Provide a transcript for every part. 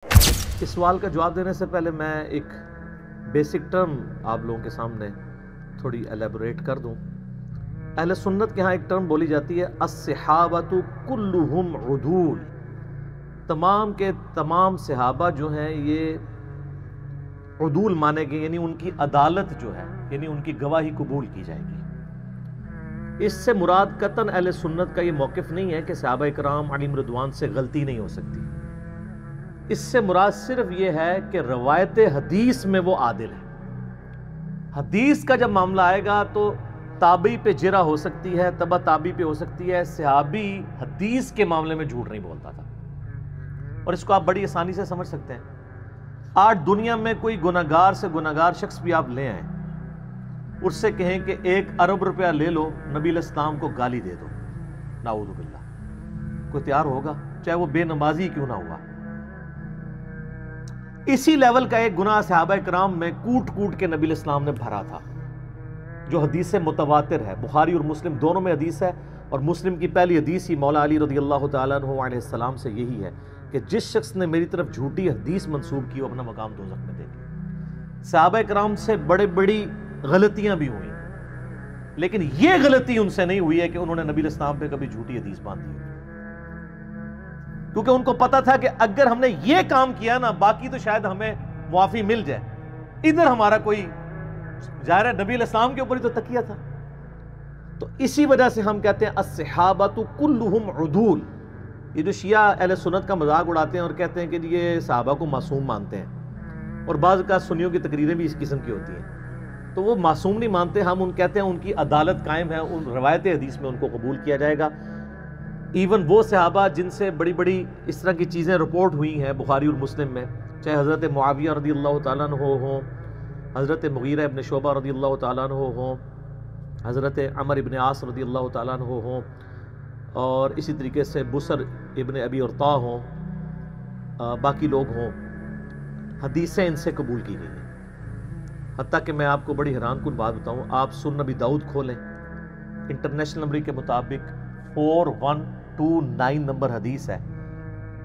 اس سوال کا جواب دینے سے پہلے میں ایک بیسک ٹرم آپ لوگوں کے سامنے تھوڑی ایلیبوریٹ کر دوں۔ اہل سنت کے ہاں ایک ٹرم بولی جاتی ہے الصحابۃ کلہم عدول، تمام کے تمام صحابہ جو ہیں یہ عدول مانے گئے، یعنی ان کی عدالت جو ہے، یعنی ان کی گواہی قبول کی جائے گی۔ اس سے مراد قطعاً اہل سنت کا یہ موقف نہیں ہے کہ صحابہ اکرام علیہم رضوان سے غلطی نہیں ہو سکتی۔ اس سے مراد صرف یہ ہے کہ روایت حدیث میں وہ عادل ہے۔ حدیث کا جب معاملہ آئے گا تو تابعی پہ جرح ہو سکتی ہے، تبع تابعی پہ ہو سکتی ہے، صحابی حدیث کے معاملے میں جھوٹ نہیں بولتا تھا، اور اس کو آپ بڑی آسانی سے سمجھ سکتے ہیں۔ آج دنیا میں کوئی گناہگار سے گناہگار شخص بھی آپ لے آئیں، اس سے کہیں کہ 1 ارب روپیہ لے لو، نبی علیہ السلام کو گالی دے دو، نعوذ باللہ، کوئی تیار ہوگا؟ چاہے وہ بے نمازی کیوں نہ ہوا۔ اسی لیول کا ایک گناہ صحابہ کرام میں کوٹ کوٹ کے نبی علیہ السلام نے بھرا تھا، جو حدیث متواتر ہے، بخاری اور مسلم دونوں میں حدیث ہے، اور مسلم کی پہلی حدیث ہی مولا علی رضی اللہ تعالیٰ عنہ علیہ السلام سے یہی ہے کہ جس شخص نے میری طرف جھوٹی حدیث منسوب کی وہ اپنا مقام دوزخ میں دیکھے۔ صحابہ کرام سے بڑی غلطیاں بھی ہوئیں، لیکن یہ غلطی ان سے نہیں ہوئی ہے کہ انہوں نے نبی علیہ السلام پہ کبھی جھوٹی حدیث باندھی، کیونکہ ان کو پتا تھا کہ اگر ہم نے یہ کام کیا نا، باقی تو شاید ہمیں معافی مل جائے، ادھر ہمارا کوئی ظاہر ہے نبی علیہ السلام کے اوپر ہی تو تکیہ تھا۔ تو اسی وجہ سے ہم کہتے ہیں الصحابۃ کلہم عدول۔ یہ جو شیعہ اہل سنت کا مذاق اڑاتے ہیں اور کہتے ہیں کہ یہ صحابہ کو معصوم مانتے ہیں، اور بعض کا سنیوں کی تقریریں بھی اس قسم کی ہوتی ہیں، تو وہ معصوم نہیں مانتے، ہم ان کہتے ہیں ان کی عدالت قائم ہے، ان روایت حدیث میں ان کو قبول کیا جائے گا۔ ایون وہ صحابہ جن سے بڑی اس طرح کی چیزیں رپورٹ ہوئی ہیں بخاری اور مسلم میں، چاہے حضرت معاویہ رضی اللہ تعالیٰ عنہ ہوں، حضرت مغیرہ ابن شعبہ رضی اللہ تعالیٰ عنہ ہوں، حضرت عمر ابن عاص رضی اللہ تعالیٰ عنہ ہوں، اور اسی طریقے سے بسر ابن ابی ارطا ہوں، باقی لوگ ہوں، حدیثیں ان سے قبول کی گئی ہیں۔ حتیٰ کہ میں آپ کو بڑی حیران کن بات بتاؤں، آپ سنن نبی داؤد کھولیں، انٹرنیشنل نمبر کے مطابق 4129 نمبر حدیث ہے،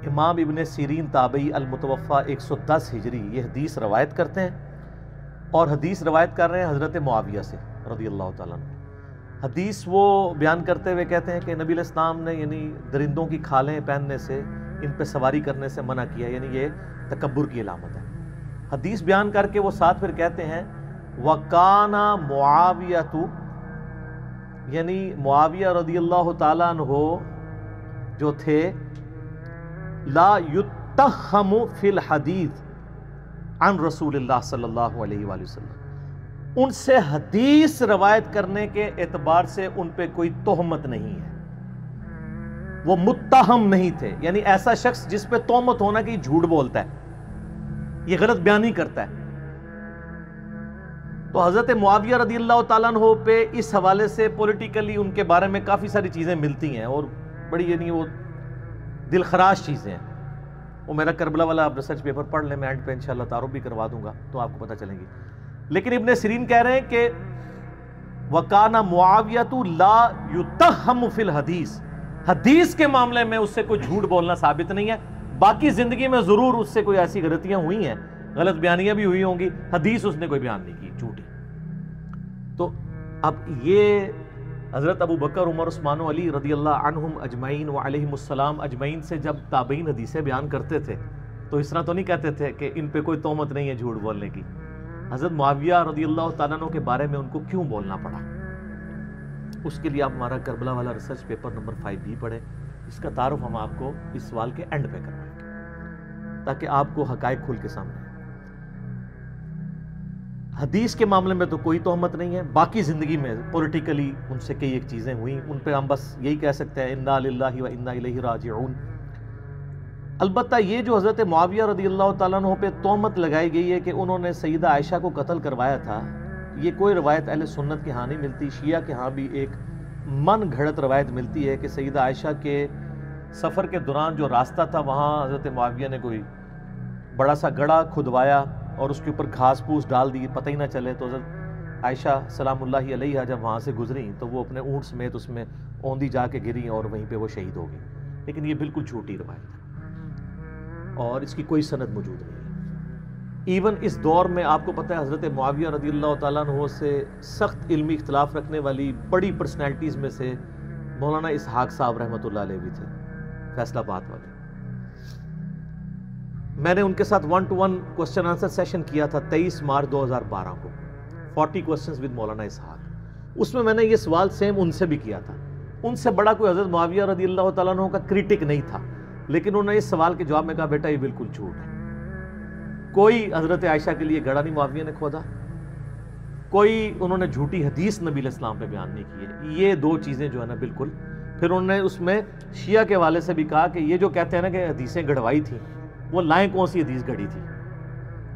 امام ابن سیرین تابعی المتوفہ 110 ہجری یہ حدیث روایت کرتے ہیں، اور حدیث روایت کر رہے ہیں حضرت معاویہ سے رضی اللہ تعالیٰ عنہ۔ حدیث وہ بیان کرتے ہوئے کہتے ہیں کہ نبی علیہ السلام نے یعنی درندوں کی کھالیں پہننے سے، ان پہ سواری کرنے سے منع کیا، یعنی یہ تکبر کی علامت ہے۔ حدیث بیان کر کے وہ ساتھ پھر کہتے ہیں وَقَانَ مُعَاوِيَةُ، یعنی معاویہ رضی اللہ تعالیٰ عنہ جو تھے لا یتہم فی الحدیث عن رسول اللہ صلی اللہ علیہ وآلہ وسلم، ان سے حدیث روایت کرنے کے اعتبار سے ان پہ کوئی تہمت نہیں ہے، وہ متہم نہیں تھے، یعنی ایسا شخص جس پہ تہمت ہونا کہ یہ جھوٹ بولتا ہے، یہ غلط بیانی کرتا ہے۔ تو حضرت معاویہ رضی اللہ تعالیٰ عنہ پہ اس حوالے سے پولیٹیکلی ان کے بارے میں کافی ساری چیزیں ملتی ہیں، اور بڑی یعنی وہ دل خراش چیزیں ہیں۔ وہ میرا کربلا والا آپ ریسرچ پیپر پڑھ لیں، میں اینڈ پہ انشاءاللہ تعارف بھی کروا دوں گا تو آپ کو پتہ چلیں گی۔ لیکن ابن سیرین کہہ رہے ہیں کہ وَقَانَ مُعَاوِيَةُ لَا يُتَّهَّمُ فِي الْحَدِيثِ، حدیث کے معاملے میں اس سے کوئی جھوٹ بولنا ثابت نہیں ہے، باقی زندگی میں ضرور اس سے کوئی ایسی غلطیاں ہوئی ہیں، غلط بیانیاں بھی ہوئی ہوں گی، حدیث اس نے کوئی بیان نہیں کی جھوٹی۔ تو اب یہ حضرت ابو بکر، عمر، عثمان و علی رضی اللہ عنہم اجمعین و علیہم السلام اجمعین سے جب تابعین حدیثیں بیان کرتے تھے تو اس طرح تو نہیں کہتے تھے کہ ان پہ کوئی تہمت نہیں ہے جھوٹ بولنے کی۔ حضرت معاویہ رضی اللہ تعالیٰ عنہ کے بارے میں ان کو کیوں بولنا پڑا، اس کے لیے آپ ہمارا کربلا والا ریسرچ پیپر نمبر 5 بھی پڑھیں، اس کا تعارف ہم آپ کو اس سوال کے اینڈ پہ کروائیں گے تاکہ آپ کو حقائق کھل کے سامنے۔ حدیث کے معاملے میں تو کوئی تہمت نہیں ہے، باقی زندگی میں پولیٹیکلی ان سے کئی ایک چیزیں ہوئیں، ان پہ ہم بس یہی کہہ سکتے ہیں انا للہ و انا الیہ راجعون۔ البتہ یہ جو حضرت معاویہ رضی اللہ تعالیٰ عنہ پہ تہمت لگائی گئی ہے کہ انہوں نے سیدہ عائشہ کو قتل کروایا تھا، یہ کوئی روایت اہل سنت کے ہاں نہیں ملتی۔ شیعہ کے ہاں بھی ایک من گھڑت روایت ملتی ہے کہ سیدہ عائشہ کے سفر کے دوران جو راستہ تھا وہاں حضرت معاویہ نے کوئی بڑا سا گڑھا کھدوایا اور اس کے اوپر گھاس پھوس ڈال دی، پتہ ہی نہ چلے، تو حضرت عائشہ سلام اللہ علیہا جب وہاں سے گزری تو وہ اپنے اونٹ سمیت اس میں اوندھی جا کے گری اور وہیں پہ وہ شہید ہو گئی، لیکن یہ بالکل جھوٹی روایت ہے۔ اور اس کی کوئی سند موجود نہیں ہے۔ ایون اس دور میں آپ کو پتہ ہے حضرت معاویہ رضی اللہ تعالیٰ عنہ سے سخت علمی اختلاف رکھنے والی بڑی پرسنالٹیز میں سے مولانا اسحاق صاحب رحمۃ اللہ علیہ بھی تھے، فیصل آباد والے۔ میں نے ان کے ساتھ 1-to-1 کوسچن آنسر سیشن کیا تھا 23 مارچ 2012 کو، 40 کوسچنز ود مولانا اسحاق۔ اس میں میں نے یہ سوال سیم ان سے بھی کیا تھا۔ ان سے بڑا کوئی حضرت معاویہ رضی اللہ تعالیٰ عنہ کا کریٹک نہیں تھا، لیکن انہوں نے اس سوال کے جواب میں کہا بیٹا یہ بالکل جھوٹ ہے، کوئی حضرت عائشہ کے لیے گڑھا نہیں معاویہ نے کھودا، کوئی انہوں نے جھوٹی حدیث نبی علیہ السلام پہ بیان نہیں کی ہے، یہ دو چیزیں جو ہے نا بالکل۔ پھر انہوں نے اس میں شیعہ کے حوالے سے بھی کہا کہ یہ جو کہتے ہیں نا کہ حدیثیں گڑھوائی تھیں، وہ لائیں کون سی حدیث گھڑی تھی؟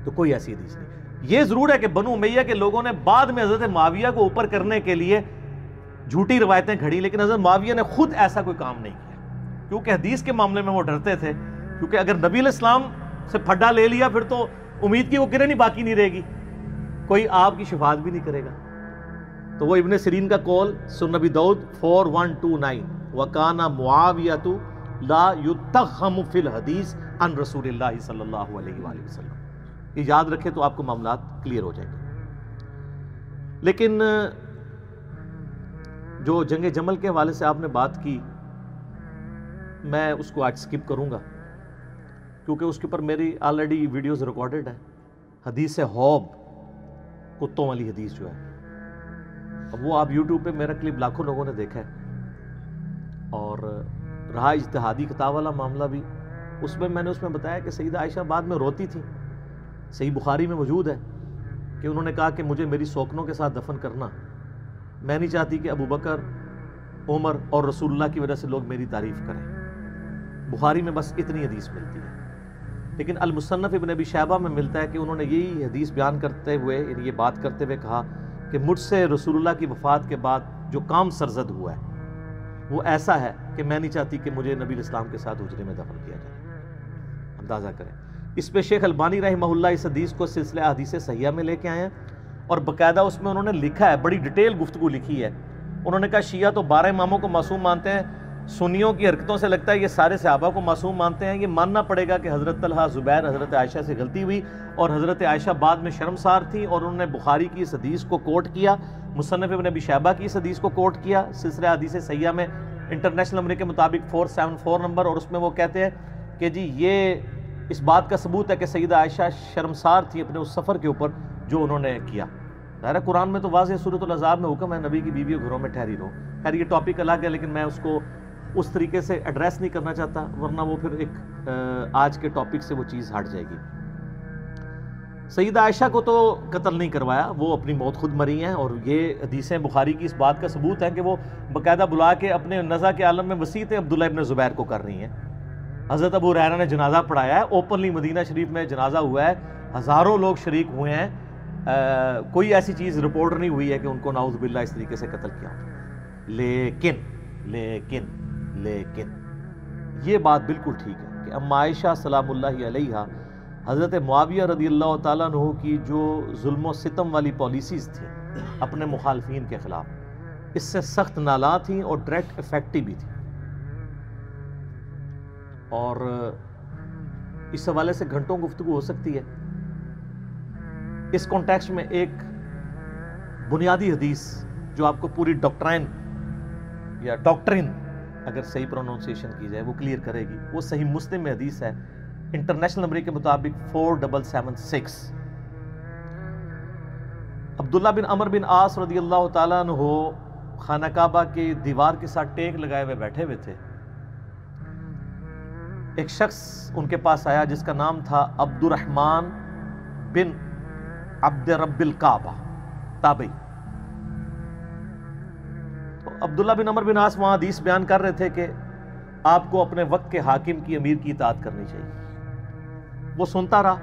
تو کوئی ایسی حدیث نہیں۔ یہ ضرور ہے کہ بنو امیہ کے لوگوں نے بعد میں حضرت معاویہ کو اوپر کرنے کے لیے جھوٹی روایتیں گھڑی، لیکن حضرت معاویہ نے خود ایسا کوئی کام نہیں کیا، کیونکہ حدیث کے معاملے میں وہ ڈرتے تھے، کیونکہ اگر نبی علیہ السلام سے پھڈا لے لیا پھر تو امید کی وہ کرن ہی باقی نہیں رہے گی، کوئی آپ کی شفاعت بھی نہیں کرے گا۔ تو وہ ابن سیرین کا قول سنن ابی داؤد 4129 وَكَانَ مُعَاوِيَةُ لَا يُتَّخَّمُ فِي الْحَدِيثِ عن رسول اللہ صلی اللہ علیہ وآلہ وسلم۔ یہ یاد رکھے تو آپ کو معاملات کلیئر ہو جائیں گے۔ لیکن جو جنگ جمل کے حوالے سے آپ نے بات کی، میں اس کو آج سکپ کروں گا، کیونکہ اس کے اوپر میری آلریڈی ویڈیوز ریکارڈڈ ہے۔ حدیث حوب، کتوں والی حدیث جو ہے، اب وہ آپ یوٹیوب پہ میرا کلپ لاکھوں لوگوں نے دیکھا ہے، اور رہا اجتہادی خطا والا معاملہ بھی، اس میں نے بتایا کہ سیدہ عائشہ بعد میں روتی تھی، صحیح بخاری میں موجود ہے کہ انہوں نے کہا کہ مجھے میری سوکنوں کے ساتھ دفن کرنا، میں نہیں چاہتی کہ ابو بکر، عمر اور رسول اللہ کی وجہ سے لوگ میری تعریف کریں۔ بخاری میں بس اتنی حدیث ملتی ہے، لیکن المصنف ابن ابی شیبہ میں ملتا ہے کہ انہوں نے یہی حدیث بیان کرتے ہوئے، یعنی یہ بات کرتے ہوئے کہا کہ مجھ سے رسول اللہ کی وفات کے بعد جو کام سرزد ہوا ہے وہ ایسا ہے کہ میں نہیں چاہتی کہ مجھے نبی علیہ السلام کے ساتھ حجرے میں دفن کیا جائے۔ اندازہ کریں۔ اس پہ شیخ البانی رحمہ اللہ اس حدیث کو سلسلہ احادیث صحیحہ میں لے کے آئے ہیں، اور باقاعدہ اس میں انہوں نے لکھا ہے، بڑی ڈیٹیل گفتگو لکھی ہے۔ انہوں نے کہا شیعہ تو 12 اماموں کو معصوم مانتے ہیں، سنیوں کی حرکتوں سے لگتا ہے یہ سارے صحابہ کو معصوم مانتے ہیں، یہ ماننا پڑے گا کہ حضرت طلحہ، زبیر، حضرت عائشہ سے غلطی ہوئی، اور حضرت عائشہ بعد میں شرمسار تھی، اور انہوں نے بخاری کی اس حدیث کو کوٹ کیا، مصنف ابن ابی شیبہ کی اس حدیث کو کوٹ کیا سلسلہ حدیث صحیحہ میں انٹرنیشنل نمبر کے مطابق 474 نمبر، اور اس میں وہ کہتے ہیں کہ جی یہ اس بات کا ثبوت ہے کہ سیدہ عائشہ شرمسار تھی اپنے اس سفر کے اوپر جو انہوں نے کیا۔ ظاہر قرآن میں تو واضح سورۃ الاحزاب میں حکم ہے نبی کی بیویوں گھروں میں ٹھہری رہو۔ خیر یہ ٹاپک الگ ہے، لیکن میں اس کو اس طریقے سے ایڈریس نہیں کرنا چاہتا، ورنہ وہ پھر ایک آج کے ٹاپک سے وہ چیز ہٹ جائے گی۔ سیدہ عائشہ کو تو قتل نہیں کروایا، وہ اپنی موت خود مری ہیں، اور یہ حدیثیں بخاری کی اس بات کا ثبوت ہے کہ وہ باقاعدہ بلا کے اپنے نزع کے عالم میں وسیعتیں عبداللہ ابن زبیر کو کر رہی ہیں۔ حضرت ابو ہریرہ نے جنازہ پڑھایا ہے، اوپنلی مدینہ شریف میں جنازہ ہوا ہے، ہزاروں لوگ شریک ہوئے ہیں، کوئی ایسی چیز رپورٹ نہیں ہوئی ہے کہ ان کو نعوذ باللہ اس طریقے سے قتل کیا۔ لیکن یہ بات بالکل ٹھیک ہے کہ اما عائشہ سلام اللہ علیہا حضرت معاویہ رضی اللہ تعالیٰ عنہ کی جو ظلم و ستم والی پالیسیز تھیں اپنے مخالفین کے خلاف، اس سے سخت نالاں تھیں اور ڈائریکٹ افیکٹو بھی تھیں، اور اس حوالے سے گھنٹوں گفتگو ہو سکتی ہے۔ اس کانٹیکسٹ میں ایک بنیادی حدیث جو آپ کو پوری ڈاکٹرائن یا ڈاکٹرین اگر صحیح پروننسیشن کی جائے وہ کلیئر کرے گی، وہ صحیح مسلم میں حدیث ہے انٹرنیشنل نمبر کے مطابق 4776۔ عبداللہ بن عمر بن عاص رضی اللہ تعالیٰ عنہ خانہ کعبہ کے دیوار کے ساتھ ٹیک لگائے ہوئے بیٹھے ہوئے تھے۔ ایک شخص ان کے پاس آیا جس کا نام تھا عبد الرحمن بن عبد رب الکعبہ تابعی۔ تو عبداللہ بن عمر بن عاص وہاں حدیث بیان کر رہے تھے کہ آپ کو اپنے وقت کے حاکم کی، امیر کی اطاعت کرنی چاہیے۔ وہ سنتا رہا،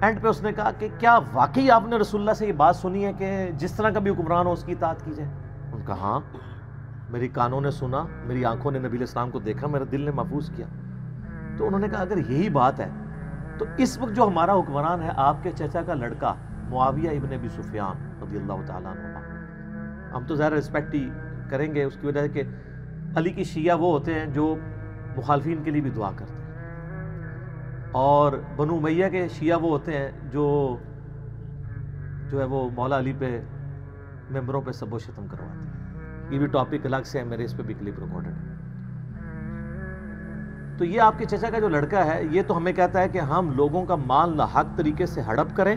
اینڈ پہ اس نے کہا کہ کیا واقعی آپ نے رسول اللہ سے یہ بات سنی ہے کہ جس طرح کا بھی حکمران ہو اس کی اطاعت کی جائے؟ ان کا ہاں، میری کانوں نے سنا، میری آنکھوں نے نبی علیہ السلام کو دیکھا، میرے دل نے محفوظ کیا۔ تو انہوں نے کہا اگر یہی بات ہے تو اس وقت جو ہمارا حکمران ہے آپ کے چچا کا لڑکا معاویہ ابن ابی سفیان رضی اللہ تعالیٰ عنہ، ہم تو ظاہر رسپیکٹ ہی کریں گے اس کی وجہ سے کہ علی کی شیعہ وہ ہوتے ہیں جو مخالفین کے لیے بھی دعا کرتے ہیں۔ اور بنو امیہ کے شیعہ وہ ہوتے ہیں جو ہے وہ مولا علی پہ ممبروں پہ سب و شتم کرواتے ہیں. یہ بھی ٹاپک الگ سے ہے، میرے اس پہ بھی کلپ ریکارڈڈ ہے. تو یہ آپ کے چچا کا جو لڑکا ہے یہ تو ہمیں کہتا ہے کہ ہم لوگوں کا مال ناحق طریقے سے ہڑپ کریں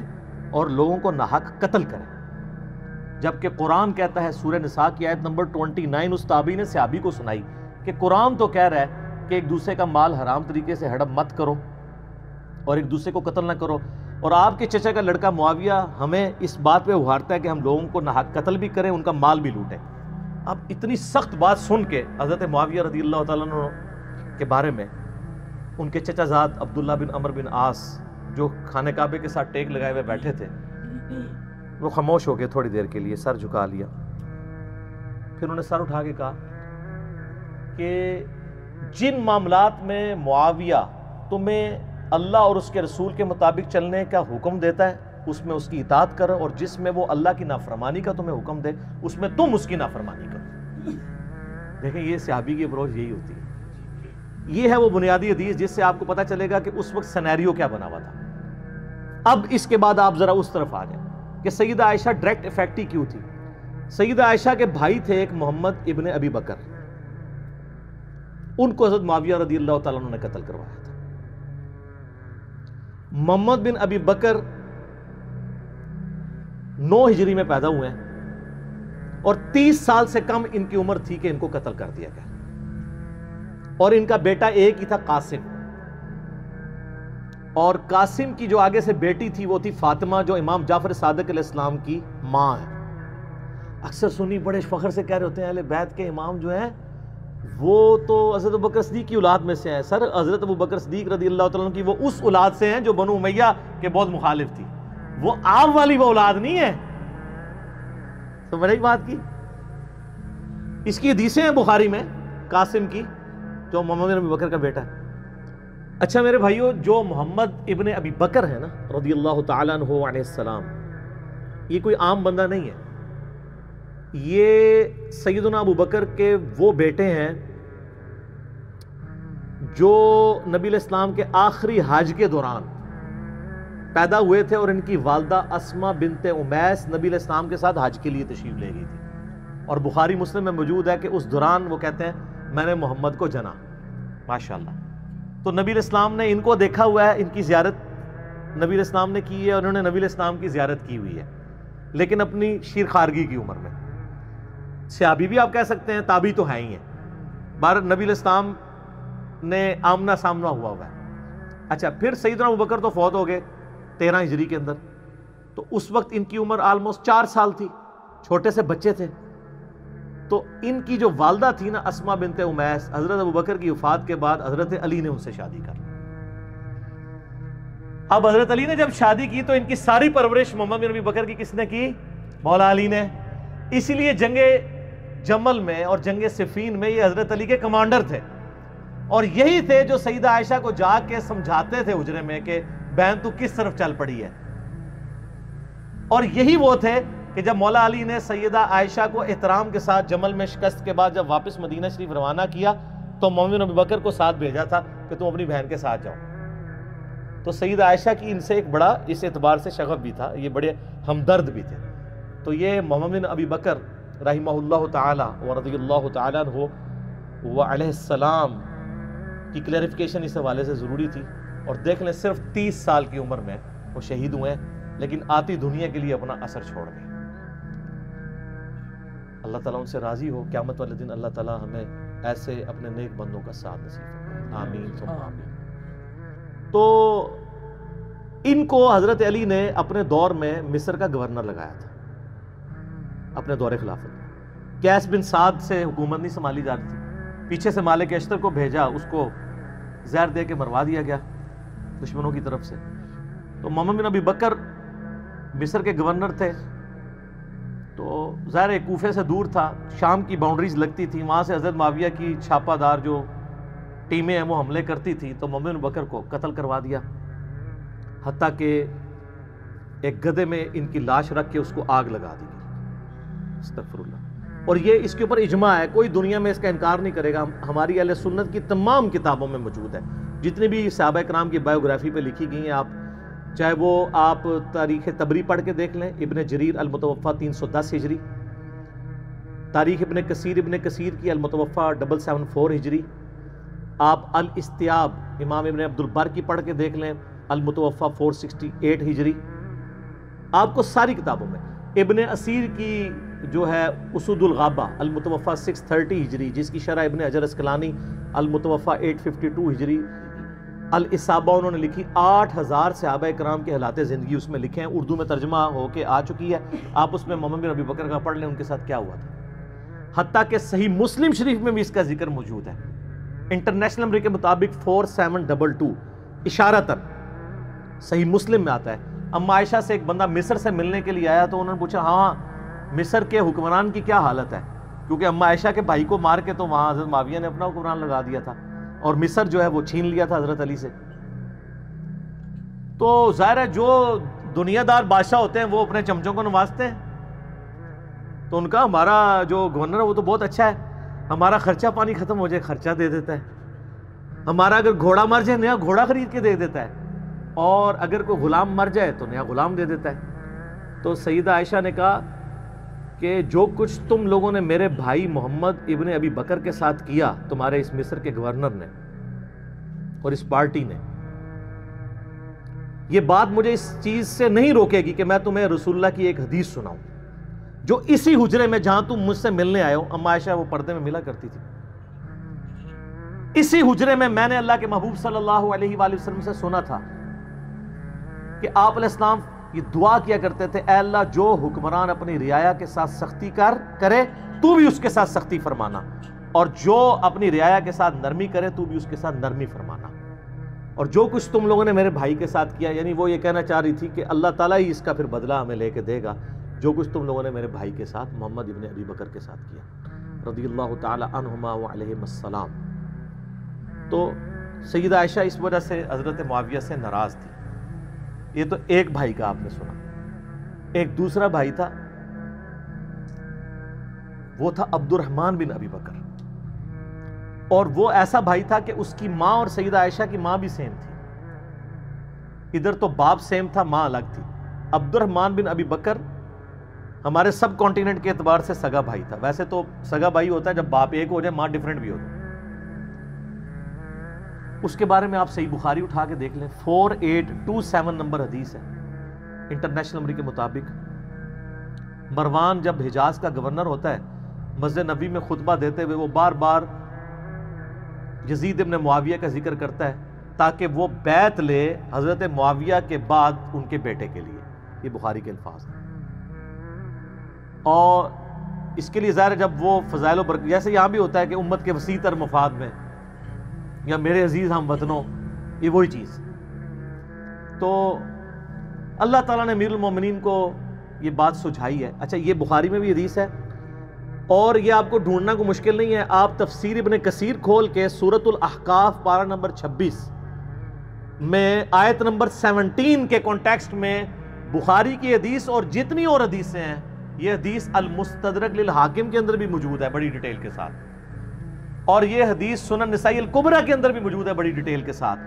اور لوگوں کو ناحق قتل کریں، جبکہ قرآن کہتا ہے سورہ نساء کی آیت نمبر 29 اس تابعی نے صحابی کو سنائی کہ قرآن تو کہہ رہا ہے کہ ایک دوسرے کا مال حرام طریقے سے ہڑپ مت کرو اور ایک دوسرے کو قتل نہ کرو، اور آپ کے چچا کا لڑکا معاویہ ہمیں اس بات پہ ابھارتا ہے کہ ہم لوگوں کو ناحق قتل بھی کریں، ان کا مال بھی لوٹیں. اب اتنی سخت بات سن کے حضرت معاویہ رضی اللہ تعالیٰ عنہ کے بارے میں ان کے چچا زاد عبداللہ بن عمر بن عاص جو خانہ کعبے کے ساتھ ٹیک لگائے ہوئے بیٹھے تھے، وہ خاموش ہو گئے تھوڑی دیر کے لیے، سر جھکا لیا. پھر انہوں نے سر اٹھا کے کہا کہ جن معاملات میں معاویہ تمہیں اللہ اور اس کے رسول کے مطابق چلنے کا حکم دیتا ہے اس میں اس کی اطاعت کرو، اور جس میں وہ اللہ کی نافرمانی کا تمہیں حکم دے اس میں تم اس کی نافرمانی کرو. دیکھیں یہ صحابی کی اپروچ یہی ہوتی ہے. یہ ہے وہ بنیادی حدیث جس سے آپ کو پتہ چلے گا کہ اس وقت سینیریو کیا بنا ہوا تھا. اب اس کے بعد آپ ذرا اس طرف آ جائیں کہ سیدہ عائشہ ڈائریکٹ افیکٹی کیوں تھی. سیدہ عائشہ کے بھائی تھے ایک محمد ابن ابی بکر، ان کو حضرت معاویہ رضی اللہ تعالیٰ عنہ نے قتل کروایا تھا. محمد بن ابی بکر 9 ہجری میں پیدا ہوئے ہیں اور 30 سال سے کم ان کی عمر تھی کہ ان کو قتل کر دیا گیا، اور ان کا بیٹا ایک ہی تھا قاسم، اور قاسم کی جو آگے سے بیٹی تھی وہ تھی فاطمہ جو امام جعفر صادق علیہ السلام کی ماں ہے. اکثر سنی بڑے فخر سے کہہ رہے ہوتے ہیں اہل بیت کے امام جو ہیں وہ تو حضرت ابوبکر صدیق کی اولاد میں سے ہیں. سر حضرت ابوبکر صدیق رضی اللہ تعالیٰ عنہ کی وہ اس اولاد سے ہیں جو بنو امیہ کے بہت مخالف تھی، وہ آپ والی وہ اولاد نہیں ہے. تو بڑی بات کی، اس کی حدیثیں ہیں بخاری میں قاسم کی جو محمد بن ابی بکر کا بیٹا ہے. اچھا میرے بھائیو، جو محمد ابن ابی بکر ہے نا رضی اللہ تعالیٰ عنہ علیہ السلام، یہ کوئی عام بندہ نہیں ہے. یہ سیدنا ابو بکر کے وہ بیٹے ہیں جو نبی علیہ السلام کے آخری حج کے دوران پیدا ہوئے تھے، اور ان کی والدہ اسما بنت امیس نبی علیہ السلام کے ساتھ حج کے لیے تشریف لے گئی تھی. اور بخاری مسلم میں موجود ہے کہ اس دوران وہ کہتے ہیں میں نے محمد کو جنا. ماشاءاللہ. تو نبی علیہ السلام نے ان کو دیکھا ہوا ہے، ان کی زیارت نبی علیہ السلام نے کی ہے، اور انہوں نے نبی علیہ السلام کی زیارت کی ہوئی ہے، لیکن اپنی شیر خارگی کی عمر میں. صحابی بھی آپ کہہ سکتے ہیں، تابعی تو ہیں ہی ہیں. بار نبی علیہ السلام نے آمنا سامنا ہوا ہے. اچھا پھر سیدنا ابوبکر تو فوت ہو گئے 13 ہجری کے اندر، تو اس وقت ان کی عمر آلموسٹ 4 سال تھی، چھوٹے سے بچے تھے. تو ان کی جو والدہ تھی نا اسما بنت امیس، حضرت ابوبکر کی وفات کے بعد حضرت علی نے ان سے شادی کر لی. اب حضرت علی نے جب شادی کی تو ان کی ساری پرورش محمد بن ابی بکر کی کس نے کی؟ مولا علی نے. اسی لیے جنگ جمل میں اور جنگ صفین میں یہ حضرت علی کے کمانڈر تھے، اور یہی تھے جو سیدہ عائشہ کو جا کے سمجھاتے تھے حجرے میں کہ بہن تو کس طرف چل پڑی ہے. اور یہی وہ تھے کہ جب مولا علی نے سیدہ عائشہ کو احترام کے ساتھ جمل میں شکست کے بعد جب واپس مدینہ شریف روانہ کیا تو محمد بن ابی بکر کو ساتھ بھیجا تھا کہ تم اپنی بہن کے ساتھ جاؤ. تو سیدہ عائشہ کی ان سے ایک بڑا اس اعتبار سے شغف بھی تھا، یہ بڑے ہمدرد بھی تھے. تو یہ محمد بن ابی بکر رحمہ اللہ تعالی ورضی اللہ تعالیٰ عنہ وعلیہ السلام کی کلیریفیکیشن اس حوالے سے ضروری تھی. اور دیکھ لیں صرف 30 سال کی عمر میں وہ شہید ہوئے ہیں، لیکن آتی دنیا کے لیے اپنا اثر چھوڑ گئے. اللہ تعالیٰ ان سے راضی ہو. قیامت والے دن اللہ تعالیٰ ہمیں ایسے اپنے نیک بندوں کا ساتھ نصیب فرمائے. آمین ثم آمین. تو ان کو حضرت علی نے اپنے دور میں مصر کا گورنر لگایا تھا اپنے دور خلافت. قیس بن سعد سے حکومت نہیں سنبھالی جا رہی تھی، پیچھے سے مالک اشتر کو بھیجا، اس کو زہر دے کے مروا دیا گیا دشمنوں کی طرف سے. تو محمد بن ابی بکر مصر کے گورنر تھے، تو ظاہر کوفے سے دور تھا، شام کی باؤنڈریز لگتی تھی، وہاں سے حضرت معاویہ کی چھاپہ دار جو ٹیمیں ہیں وہ حملے کرتی تھی. تو محمد بن بکر کو قتل کروا دیا، حتیٰ کہ ایک گدھے میں ان کی لاش رکھ کے اس کو آگ لگا دی گئی. استغفر اللہ. اور یہ اس کے اوپر اجماع ہے، کوئی دنیا میں اس کا انکار نہیں کرے گا. ہماری اہل سنت کی تمام کتابوں میں موجود ہے. جتنے بھی صحابہ کرام کی بایوگرافی پہ لکھی گئی ہیں، آپ چاہے وہ آپ تاریخ طبری پڑھ کے دیکھ لیں، ابن جریر المتوفا 310 ہجری، تاریخ ابن کثیر کی المتوفا 774 ہجری، آپ الاستیاب امام ابن عبد البر کی پڑھ کے دیکھ لیں، المتوفا 468 ہجری، آپ کو ساری کتابوں میں ابن اسیر کی جو ہے اسود الغابہ المتوفا 630 ہجری، جس کی شرح ابن حجر اسقلانی المتوفا 852 ہجری، الاصابہ انہوں نے لکھی، 8000 صحابہ کرام کے حالات زندگی اس میں لکھے ہیں، اردو میں ترجمہ ہو کے آ چکی ہے، آپ اس میں محمد بن ابی بکر کا پڑھ لیں ان کے ساتھ کیا ہوا تھا، حتیٰ کہ صحیح مسلم شریف میں بھی اس کا ذکر موجود ہے، انٹرنیشنل نمبر کے مطابق 4722 اشارتاً صحیح مسلم میں آتا ہے۔ اما عائشہ سے ایک بندہ مصر سے ملنے کے لیے آیا تو انہوں نے پوچھا ہاں مصر کے حکمران کی کیا حالت ہے، کیونکہ اما عائشہ کے بھائی کو مار کے تو وہاں حضرت معاویہ نے اپنا حکمران لگا دیا تھا اور مصر جو ہے وہ چھین لیا تھا حضرت علی سے۔ تو ظاہر ہے جو دنیا دار بادشاہ ہوتے ہیں وہ اپنے چمچوں کو نوازتے ہیں، تو ان کا ہمارا جو گورنر ہے وہ تو بہت اچھا ہے، ہمارا خرچہ پانی ختم ہو جائے خرچہ دے دیتا ہے، ہمارا اگر گھوڑا مر جائے نیا گھوڑا خرید کے دے دیتا ہے، اور اگر کوئی غلام مر جائے تو نیا غلام دے دیتا ہے۔ تو سیدہ عائشہ نے کہا کہ جو کچھ تم لوگوں نے میرے بھائی محمد ابن ابی بکر کے ساتھ کیا، تمہارے اس مصر کے گورنر نے اور اس پارٹی نے، یہ بات مجھے اس چیز سے نہیں روکے گی کہ میں تمہیں رسول اللہ کی ایک حدیث سناؤں، جو اسی حجرے میں جہاں تم مجھ سے ملنے آئے ہو، اما عائشہ وہ پردے میں ملا کرتی تھی، اسی حجرے میں میں نے اللہ کے محبوب صلی اللہ علیہ وآلہ وسلم سے سنا تھا کہ آپ علیہ السلام یہ دعا کیا کرتے تھے، اے اللہ جو حکمران اپنی رعایا کے ساتھ سختی کرے تو بھی اس کے ساتھ سختی فرمانا، اور جو اپنی رعایا کے ساتھ نرمی کرے تو بھی اس کے ساتھ نرمی فرمانا، اور جو کچھ تم لوگوں نے میرے بھائی کے ساتھ کیا، یعنی وہ یہ کہنا چاہ رہی تھی کہ اللہ تعالیٰ ہی اس کا پھر بدلہ ہمیں لے کے دے گا، جو کچھ تم لوگوں نے میرے بھائی کے ساتھ محمد ابن ابی بکر کے ساتھ کیا رضی اللہ تعالی عنہما وعلیہم السلام۔ تو سیدہ عائشہ اس وجہ سے حضرت معاویہ سے ناراض تھی۔ یہ تو ایک بھائی کا آپ نے سنا، ایک دوسرا بھائی تھا، وہ تھا عبد الرحمن بن ابی بکر، اور وہ ایسا بھائی تھا کہ اس کی ماں اور سیدہ عائشہ کی ماں بھی سیم تھی، ادھر تو باپ سیم تھا ماں الگ تھی۔ عبد الرحمن بن ابی بکر ہمارے سب کانٹیننٹ کے اعتبار سے سگا بھائی تھا، ویسے تو سگا بھائی ہوتا ہے جب باپ ایک ہو جائے ماں ڈیفرنٹ بھی ہو جائے۔ اس کے بارے میں آپ صحیح بخاری اٹھا کے دیکھ لیں، 4827 نمبر حدیث ہے انٹرنیشنل نمبر کے مطابق۔ مروان جب حجاز کا گورنر ہوتا ہے، مسجد نبوی میں خطبہ دیتے ہوئے وہ بار بار یزید ابن معاویہ کا ذکر کرتا ہے تاکہ وہ بیعت لے حضرت معاویہ کے بعد ان کے بیٹے کے لیے، یہ بخاری کے الفاظ ہیں۔ اور اس کے لیے ظاہر جب وہ فضائل و برکت، جیسے یہاں بھی ہوتا ہے کہ امت کے وسیع تر مفاد میں، یا میرے عزیز ہم وطنوں، یہ وہی چیز۔ تو اللہ تعالیٰ نے امیر المومنین کو یہ بات سجھائی ہے۔ اچھا یہ بخاری میں بھی حدیث ہے، اور یہ آپ کو ڈھونڈنا کو مشکل نہیں ہے، آپ تفسیر ابن کثیر کھول کے سورۃ الاحقاف پارہ نمبر 26 میں آیت نمبر 17 کے کانٹیکسٹ میں بخاری کی حدیث اور جتنی اور حدیثیں ہیں، یہ حدیث المستدرک للحاکم کے اندر بھی موجود ہے بڑی ڈیٹیل کے ساتھ، اور یہ حدیث سنن نسائی الکبریٰ کے اندر بھی موجود ہے بڑی ڈیٹیل کے ساتھ،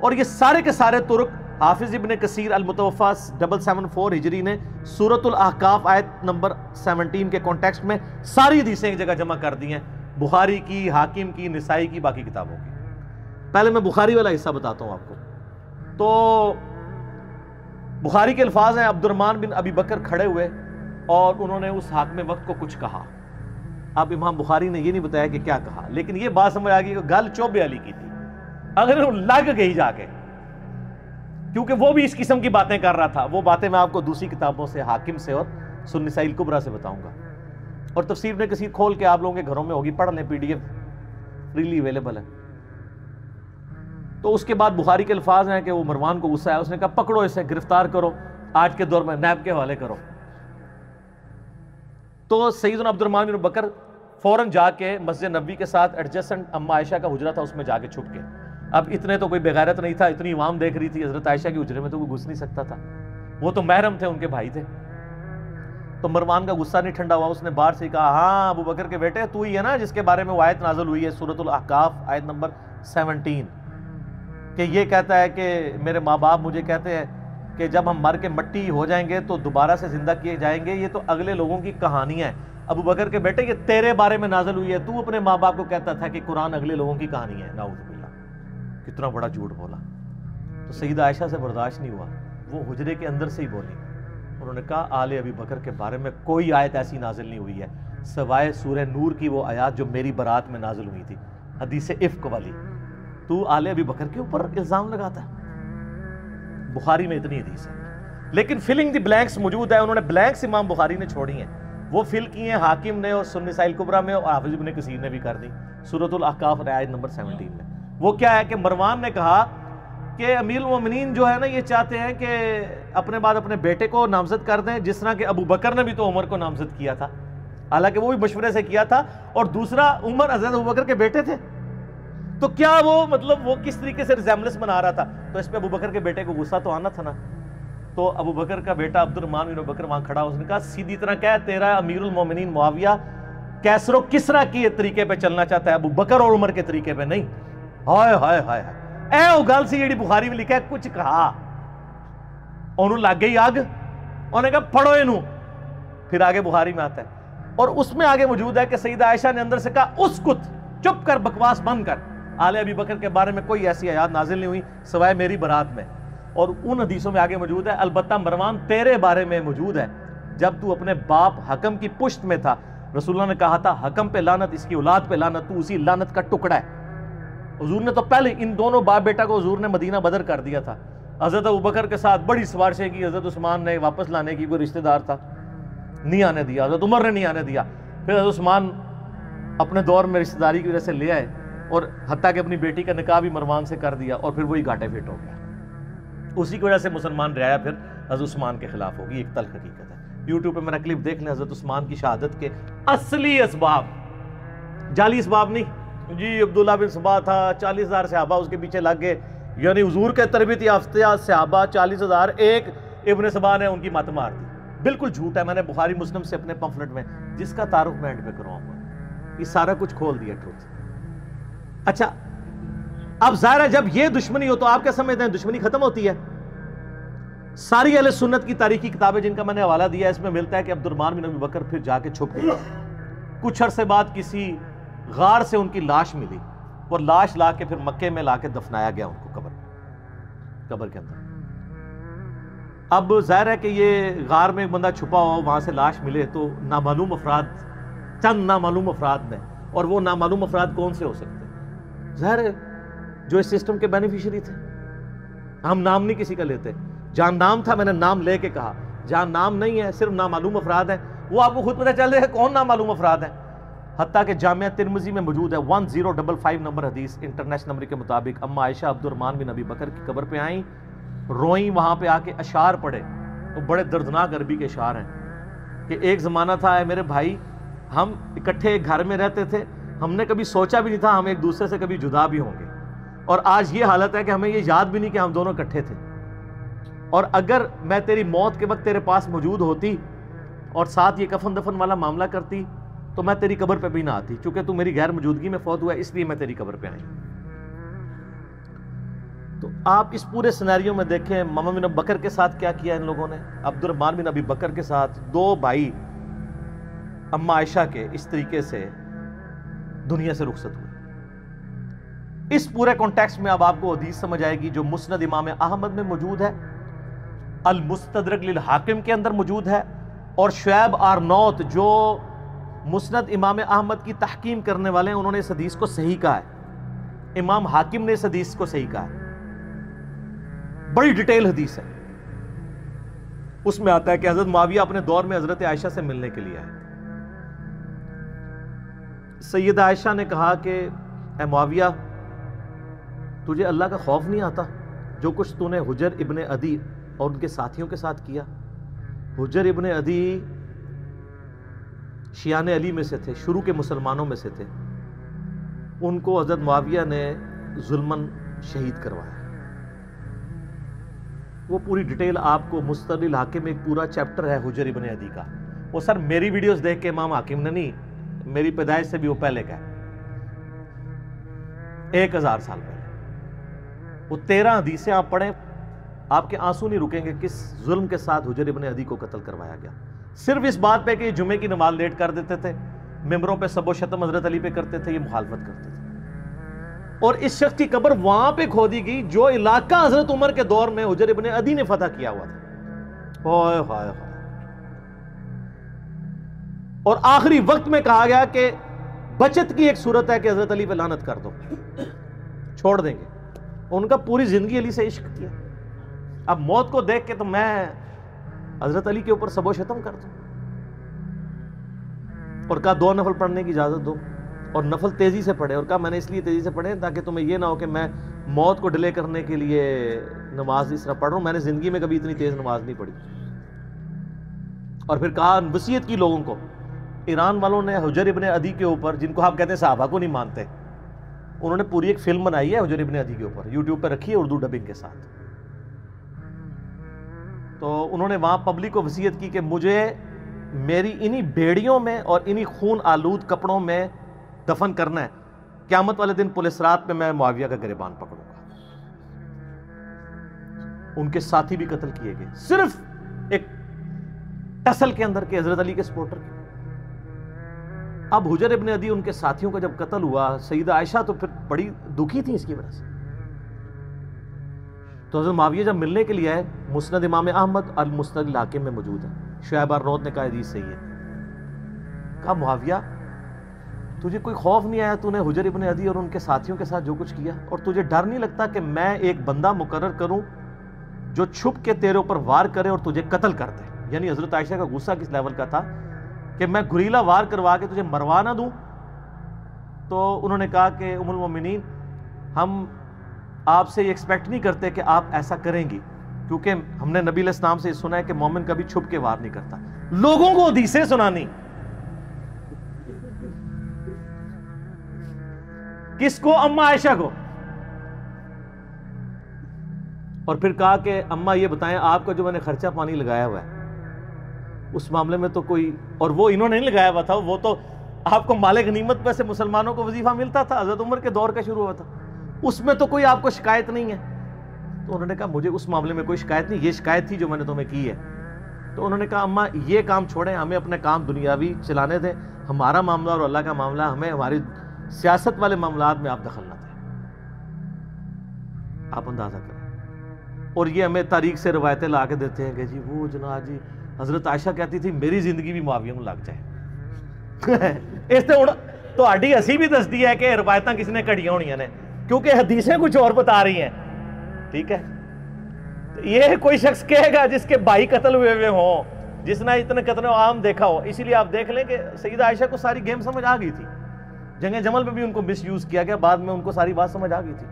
اور یہ سارے کے سارے طرق حافظ ابن کثیر المتوفا 774 ہجری نے سورۃ الاحقاف آیت نمبر 17 کے کانٹیکسٹ میں ساری حدیثیں ایک جگہ جمع کر دی ہیں، بخاری کی، حاکم کی، نسائی کی، باقی کتابوں کی۔ پہلے میں بخاری والا حصہ بتاتا ہوں آپ کو۔ تو بخاری کے الفاظ ہیں، عبد الرحمن بن ابی بکر کھڑے ہوئے اور انہوں نے اس حاکم وقت کو کچھ کہا۔ اب امام بخاری نے یہ نہیں بتایا کہ کیا کہا، لیکن یہ بات سمجھ آ گئی کہ گل چوبے علی کی تھی، اگر لگ گئی جا کے، کیونکہ وہ بھی اس قسم کی باتیں کر رہا تھا۔ وہ باتیں میں آپ کو دوسری کتابوں سے، حاکم سے اور سنن نسائی الکبریٰ سے بتاؤں گا، اور تفسیر ابن کثیر کھول کے آپ لوگوں کے گھروں میں ہوگی، پڑھ لیں، PDF فریلی اویلیبل ہے۔ تو اس کے بعد بخاری کے الفاظ ہیں کہ وہ مروان کو غصہ آیا، اس نے کہا پکڑو اسے، گرفتار کرو، آج کے دور میں نیب کے حوالے کرو۔ تو سیدنا عبد الرحمن بن بکر فوراً جا کے مسجد نبوی کے ساتھ ایڈجسٹنٹ اما عائشہ کا حجرہ تھا، اس میں جا کے چھپ کے، اب اتنے تو کوئی بغیرت نہیں تھا، اتنی عوام دیکھ رہی تھی، حضرت عائشہ کے حجرے میں تو کوئی گھس نہیں سکتا تھا، وہ تو محرم تھے، ان کے بھائی تھے۔ تو مروان کا غصہ نہیں ٹھنڈا ہوا، اس نے باہر سے کہا ہاں ابو بکر کے بیٹے تو ہی ہے نا جس کے بارے میں وہ آیت نازل ہوئی ہے سورۃ الاحقاف آیت نمبر 17، کہ یہ کہتا ہے کہ میرے ماں باپ مجھے کہتے ہیں کہ جب ہم مر کے مٹی ہو جائیں گے تو دوبارہ سے زندہ کیے جائیں گے، یہ تو اگلے لوگوں کی کہانیاں ہیں۔ ابو بکر کے بیٹے یہ تیرے بارے میں نازل ہوئی ہے، تو اپنے ماں باپ کو کہتا تھا کہ قرآن اگلے لوگوں کی کہانی ہے، نعوذ باللہ، کتنا بڑا جھوٹ بولا۔ تو سیدہ عائشہ سے برداشت نہیں ہوا، وہ حجرے کے اندر سے ہی بولی، انہوں نے کہا آل ابی بکر کے بارے میں کوئی آیت ایسی نازل نہیں ہوئی ہے سوائے سورہ نور کی وہ آیات جو میری برات میں نازل ہوئی تھی، حدیث افک والی، تو آل ابی بکر کے اوپر الزام لگاتا ہے۔ بخاری میں اتنی حدیث ہے، لیکن فلنگ دی بلینکس موجود ہے، انہوں نے بلینکس امام بخاری نے چھوڑی ہیں، وہ فل کی ہیں حاکم نے اور سنن نسائی کبریٰ میں، اور حافظ ابن کثیر نے بھی کر دی سورۃ الاحقاف آیت نمبر 17 میں۔ وہ کیا ہے کہ مروان نے کہا کہ امیر المومنین جو ہے نا یہ چاہتے ہیں کہ اپنے بعد اپنے بیٹے کو نامزد کر دیں، جس طرح کہ ابو بکر نے بھی تو عمر کو نامزد کیا تھا، حالانکہ وہ بھی مشورے سے کیا تھا، اور دوسرا عمر حضرت ابو بکر کے بیٹے تھے، تو کیا وہ مطلب وہ کس طریقے سے ریزیمبلنس بنا رہا تھا، تو اس پہ ابو بکر کے بیٹے کو غصہ تو آنا تھا نا۔ تو ابو بکر کا بیٹا عبد الرحمن بن ابو بکر وہاں کھڑا، اس نے کہا سیدھی طرح کہہ تیرا امیر المومنین معاویہ کیسر و کسرا کی طریقے پہ چلنا چاہتا ہے، ابو بکر اور عمر کے طریقے پہ نہیں۔ ہائے ہائے ہائے اے او گل سی جیڑی بخاری میں لکھا ہے، کچھ کہا انہوں لگ گئی آگ، انہوں نے کہا پڑھو انہوں، پھر آگے بخاری میں آتا ہے، اور اس میں آگے موجود ہے کہ سیدہ عائشہ نے اندر سے کہا اسکت، چپ کر، بکواس بند کر، آل ابی بکر کے بارے میں کوئی ایسی آیات نازل نہیں ہوئی سوائے میری برات میں۔ اور ان حدیثوں میں آگے موجود ہے البتہ مروان تیرے بارے میں موجود ہے، جب تو اپنے باپ حکم کی پشت میں تھا، رسول اللہ نے کہا تھا حکم پہ لعنت، اس کی اولاد پہ لعنت، تو اسی لعنت کا ٹکڑا ہے۔ حضور نے تو پہلے ان دونوں باپ بیٹا کو حضور نے مدینہ بدر کر دیا تھا، حضرت ابو بکر کے ساتھ بڑی سفارشیں کی، حضرت عثمان نے واپس لانے کی، کوئی رشتہ دار تھا نہیں آنے دیا، حضرت عمر نے نہیں آنے دیا، پھر حضرت عثمان اپنے دور میں رشتہ داری کی وجہ سے لے آئے، اور حتیٰ کہ اپنی بیٹی کا نکاح بھی مروان سے کر دیا، اور پھر وہی گھاٹے فٹ ہو گیا۔ اسی کی وجہ سے مسلمان رعایا پھر حضرت عثمان کے خلاف ہوگی، ایک تلخ حقیقت ہے۔ یوٹیوب پہ میرا کلپ دیکھ لیں، حضرت عثمان کی شہادت کے اصلی اسباب، جعلی اسباب نہیں، جی عبداللہ بن سبا تھا، 40,000 صحابہ اس کے پیچھے لگ گئے، یعنی حضور کے تربیت یافتہ صحابہ 40,000، ایک ابن سبا نے ان کی مت مار دی، بالکل جھوٹ ہے، میں نے بخاری مسلم سے اپنے پمفلٹ میں جس کا تعارف میں اینڈ پہ کرواؤں گا، یہ سارا کچھ کھول دیا ٹروتھ۔ اچھا اب ظاہر ہے جب یہ دشمنی ہو تو آپ کیا سمجھتے ہیں دشمنی ختم ہوتی ہے؟ ساری اہل سنت کی تاریخی کتابیں جن کا میں نے حوالہ دیا ہے، اس میں ملتا ہے کہ عبد الرحمن بن ابی بکر پھر جا کے چھپ گئے، کچھ عرصے بعد کسی غار سے ان کی لاش ملی، اور لاش لا کے پھر مکے میں لا کے دفنایا گیا ان کو قبر کے اندر۔ اب ظاہر ہے کہ یہ غار میں ایک بندہ چھپا ہوا، وہاں سے لاش ملے تو نامعلوم افراد، چند نامعلوم افراد نے، اور وہ نامعلوم افراد کون سے ہو سکتے ہیں؟ ظاہر ہے جو اس سسٹم کے بینیفیشری تھے، ہم نام نہیں کسی کا لیتے، جہاں نام تھا میں نے نام لے کے کہا، جہاں نام نہیں ہے صرف نامعلوم افراد ہیں، وہ آپ کو خود پتہ چل رہے ہیں کون نامعلوم افراد ہیں۔ حتیٰ کہ جامعہ ترمذی میں موجود ہے 1055 نمبر حدیث انٹرنیشنل نمبر کے مطابق، اما عائشہ عبد الرحمن بن ابی بکر کی قبر پہ آئیں، روئیں، وہاں پہ آ کے اشعار پڑھے، وہ بڑے دردناک عربی کے اشعار ہیں کہ ایک زمانہ تھا اے میرے بھائی، ہم اکٹھے ایک گھر میں رہتے تھے، ہم نے کبھی سوچا بھی نہیں تھا ہم ایک دوسرے سے کبھی جدا بھی ہوں گے، اور آج یہ حالت ہے کہ ہمیں یہ یاد بھی نہیں کہ ہم دونوں اکٹھے تھے، اور اگر میں تیری موت کے وقت تیرے پاس موجود ہوتی اور ساتھ یہ کفن دفن والا معاملہ کرتی تو میں تیری قبر پہ بھی نہ آتی، چونکہ تو میری غیر موجودگی میں فوت ہوا ہے، اس لیے میں تیری قبر پہ آئی۔ تو آپ اس پورے سینیریو میں دیکھیں محمد بن ابی بکر کے ساتھ کیا کیا ان لوگوں نے، عبد الرحمن بن ابی بکر کے ساتھ، دو بھائی اما عائشہ کے اس طریقے سے دنیا سے رخصت ہوئے۔ اس پورے کانٹیکسٹ میں اب آپ کو حدیث سمجھ آئے گی جو مسند امام احمد میں موجود ہے، المستدرک للحاکم کے اندر موجود ہے، اور شعیب آرنوت جو مسند امام احمد کی تحکیم کرنے والے ہیں، انہوں نے اس حدیث کو صحیح کہا ہے، امام حاکم نے اس حدیث کو صحیح کہا ہے، بڑی ڈیٹیل حدیث ہے۔ اس میں آتا ہے کہ حضرت معاویہ اپنے دور میں حضرت عائشہ سے ملنے کے لیے آئے، سیدہ عائشہ نے کہا کہ اے معاویہ، تجھے اللہ کا خوف نہیں آتا جو کچھ تو نے حجر ابن عدی اور ان کے ساتھیوں کے ساتھ کیا؟ حجر ابن عدی شیعان علی میں سے تھے، شروع کے مسلمانوں میں سے تھے، ان کو حضرت معاویہ نے ظلماً شہید کروایا۔ وہ پوری ڈیٹیل آپ کو مستدرک الحاکم میں ایک پورا چیپٹر ہے حجر ابن عدی کا، وہ سر میری ویڈیوز دیکھ کے امام حاکم نے نہیں، میری پیدائش سے بھی وہ پہلے کا ہے، 1000 سال پہلے۔ وہ 13 حدیثیں آپ پڑھیں، آپ کے آنسو نہیں رکیں گے کس ظلم کے ساتھ حجر ابن عدی کو قتل کروایا گیا، صرف اس بات پہ کہ یہ جمعے کی نماز لیٹ کر دیتے تھے، ممبروں پہ سب و شتم حضرت علی پہ کرتے تھے، یہ مخالفت کرتے تھے۔ اور اس شخص کی قبر وہاں پہ کھودی گئی جو علاقہ حضرت عمر کے دور میں حجر ابن عدی نے فتح کیا ہوا تھا۔ ہائے ہائے ہائے۔ اور آخری وقت میں کہا گیا کہ بچت کی ایک صورت ہے کہ حضرت علی پہ لعنت کر دو، چھوڑ دیں گے۔ ان کا پوری زندگی علی سے عشق کیا، اب موت کو دیکھ کے تو میں حضرت علی کے اوپر سب و شتم کر دوں۔ اور کہا 2 نفل پڑھنے کی اجازت دو، اور نفل تیزی سے پڑھے، اور کہا میں نے اس لیے تیزی سے پڑھے تاکہ تمہیں یہ نہ ہو کہ میں موت کو ڈیلے کرنے کے لیے نماز اس طرح پڑھ رہا ہوں، میں نے زندگی میں کبھی اتنی تیز نماز نہیں پڑھی۔ اور پھر کہا وصیت کی لوگوں کو، ایران والوں نے حجر ابن عدی کے اوپر، جن کو آپ کہتے ہیں صحابہ کو نہیں مانتے، انہوں نے پوری ایک فلم بنائی ہے حجر ابن عدی کے اوپر، یوٹیوب پہ رکھی ہے اردو ڈبنگ کے ساتھ۔ تو انہوں نے وہاں پبلک کو وصیت کی کہ مجھے میری انہی بیڑیوں میں اور انہی خون آلود کپڑوں میں دفن کرنا ہے، قیامت والے دن پولیس رات میں معاویہ کا گریبان پکڑوں گا۔ ان کے ساتھی بھی قتل کیے گئے، صرف ایک ٹسل کے اندر کے حضرت علی کے سپورٹر کے۔ اب حجر ابن عدی ان کے ساتھیوں کا جب قتل ہوا، سیدہ عائشہ تو پھر بڑی دکھی تھی اس کی وجہ سے۔ تو حضرت معاویہ جب ملنے کے لیے آئے، مسند امام احمد المسند الحاکم میں موجود ہے، شعیب ارنوت نے کہا حدیث صحیح ہے۔ کہا معاویہ تجھے کوئی خوف نہیں آیا، تو نے حجر ابن عدی اور ان کے ساتھیوں کے ساتھ جو کچھ کیا، اور تجھے ڈر نہیں لگتا کہ میں ایک بندہ مقرر کروں جو چھپ کے تیرے اوپر وار کرے اور تجھے قتل کر دے؟ یعنی حضرت عائشہ کا غصہ کس لیول کا تھا کہ میں گریلا وار کروا کے تجھے مروا نہ دوں۔ تو انہوں نے کہا کہ ام المومنین، ہم آپ سے یہ ایکسپیکٹ نہیں کرتے کہ آپ ایسا کریں گی، کیونکہ ہم نے نبی علیہ السلام سے یہ سنا ہے کہ مومن کبھی چھپ کے وار نہیں کرتا۔ لوگوں کو حدیثیں سنانی، کس کو؟ اماں عائشہ کو۔ اور پھر کہا کہ اماں یہ بتائیں، آپ کا جو میں نے خرچہ پانی لگایا ہوا ہے اس معاملے میں تو کوئی، اور وہ انہوں نے نہیں لگایا ہوا تھا، وہ تو آپ کو مال غنیمت پہ سے مسلمانوں کو وظیفہ ملتا تھا، حضرت عمر کے دور کا شروع ہوا تھا، اس میں تو کوئی آپ کو شکایت نہیں ہے۔ تو انہوں نے کہا مجھے اس معاملے میں کوئی شکایت نہیں، یہ شکایت تھی جو میں نے تمہیں کی ہے۔ تو انہوں نے کہا اماں یہ کام چھوڑیں، ہمیں اپنے کام دنیاوی چلانے دیں، ہمارا معاملہ اور اللہ کا معاملہ، ہمیں ہماری سیاست والے معاملات میں آپ دخل نہ دیں۔ آپ اندازہ کریں۔ اور یہ ہمیں تاریخ سے روایتیں لا کے دیتے ہیں کہ جی وہ جناب جی حضرت عائشہ کہتی تھی میری زندگی بھی معاویہ میں لگ جائے۔ اس نے تو ہڈی ہسی بھی دستی ہے کہ روایتاں کس نے کڑیاں ہونیاں نے، کیونکہ حدیثیں کچھ اور بتا رہی ہیں، ٹھیک ہے۔ یہ کوئی شخص کہے گا جس کے بھائی قتل ہوئے ہوں، جس نے اتنے قتل عام دیکھا ہو۔ اسی لیے آپ دیکھ لیں کہ سیدہ عائشہ کو ساری گیم سمجھ آ گئی تھی، جنگ جمل میں بھی ان کو مس یوز کیا گیا، بعد میں ان کو ساری بات سمجھ آ گئی تھی۔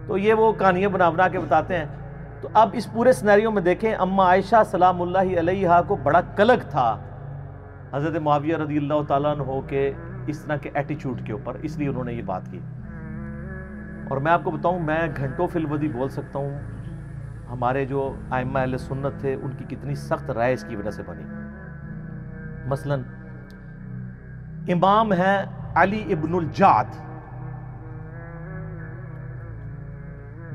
تو یہ وہ کہانیاں بنا بنا کے بتاتے ہیں۔ تو اب اس پورے سینیریو میں دیکھیں، اماں عائشہ سلام اللہ علیہا کو بڑا قلق تھا حضرت معاویہ رضی اللہ تعالیٰ عنہ کے اس طرح کے ایٹیچیوڈ کے اوپر، اس لیے انہوں نے یہ بات کی۔ اور میں آپ کو بتاؤں، میں گھنٹوں فی الودی بول سکتا ہوں ہمارے جو ائمہ اہل سنت تھے ان کی کتنی سخت رائے اس کی وجہ سے بنی۔ مثلا امام ہے علی ابن الجعد،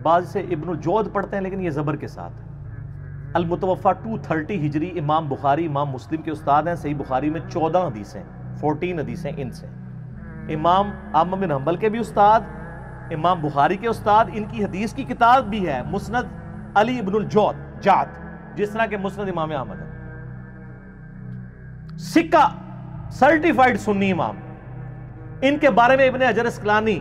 بعض سے ابن الجود پڑھتے ہیں لیکن یہ زبر کے ساتھ ہے، المتوفہ 230 ہجری، امام بخاری امام مسلم کے استاد ہیں، صحیح بخاری میں 14 حدیثیں، 14 حدیثیں ان سے، امام احمد بن حنبل کے بھی استاد، امام بخاری کے استاد، ان کی حدیث کی کتاب بھی ہے مسند علی ابن الجعد، جس طرح کے مسند امام احمد ہے، سکہ سرٹیفائیڈ سنی امام۔ ان کے بارے میں ابن حجر اسقلانی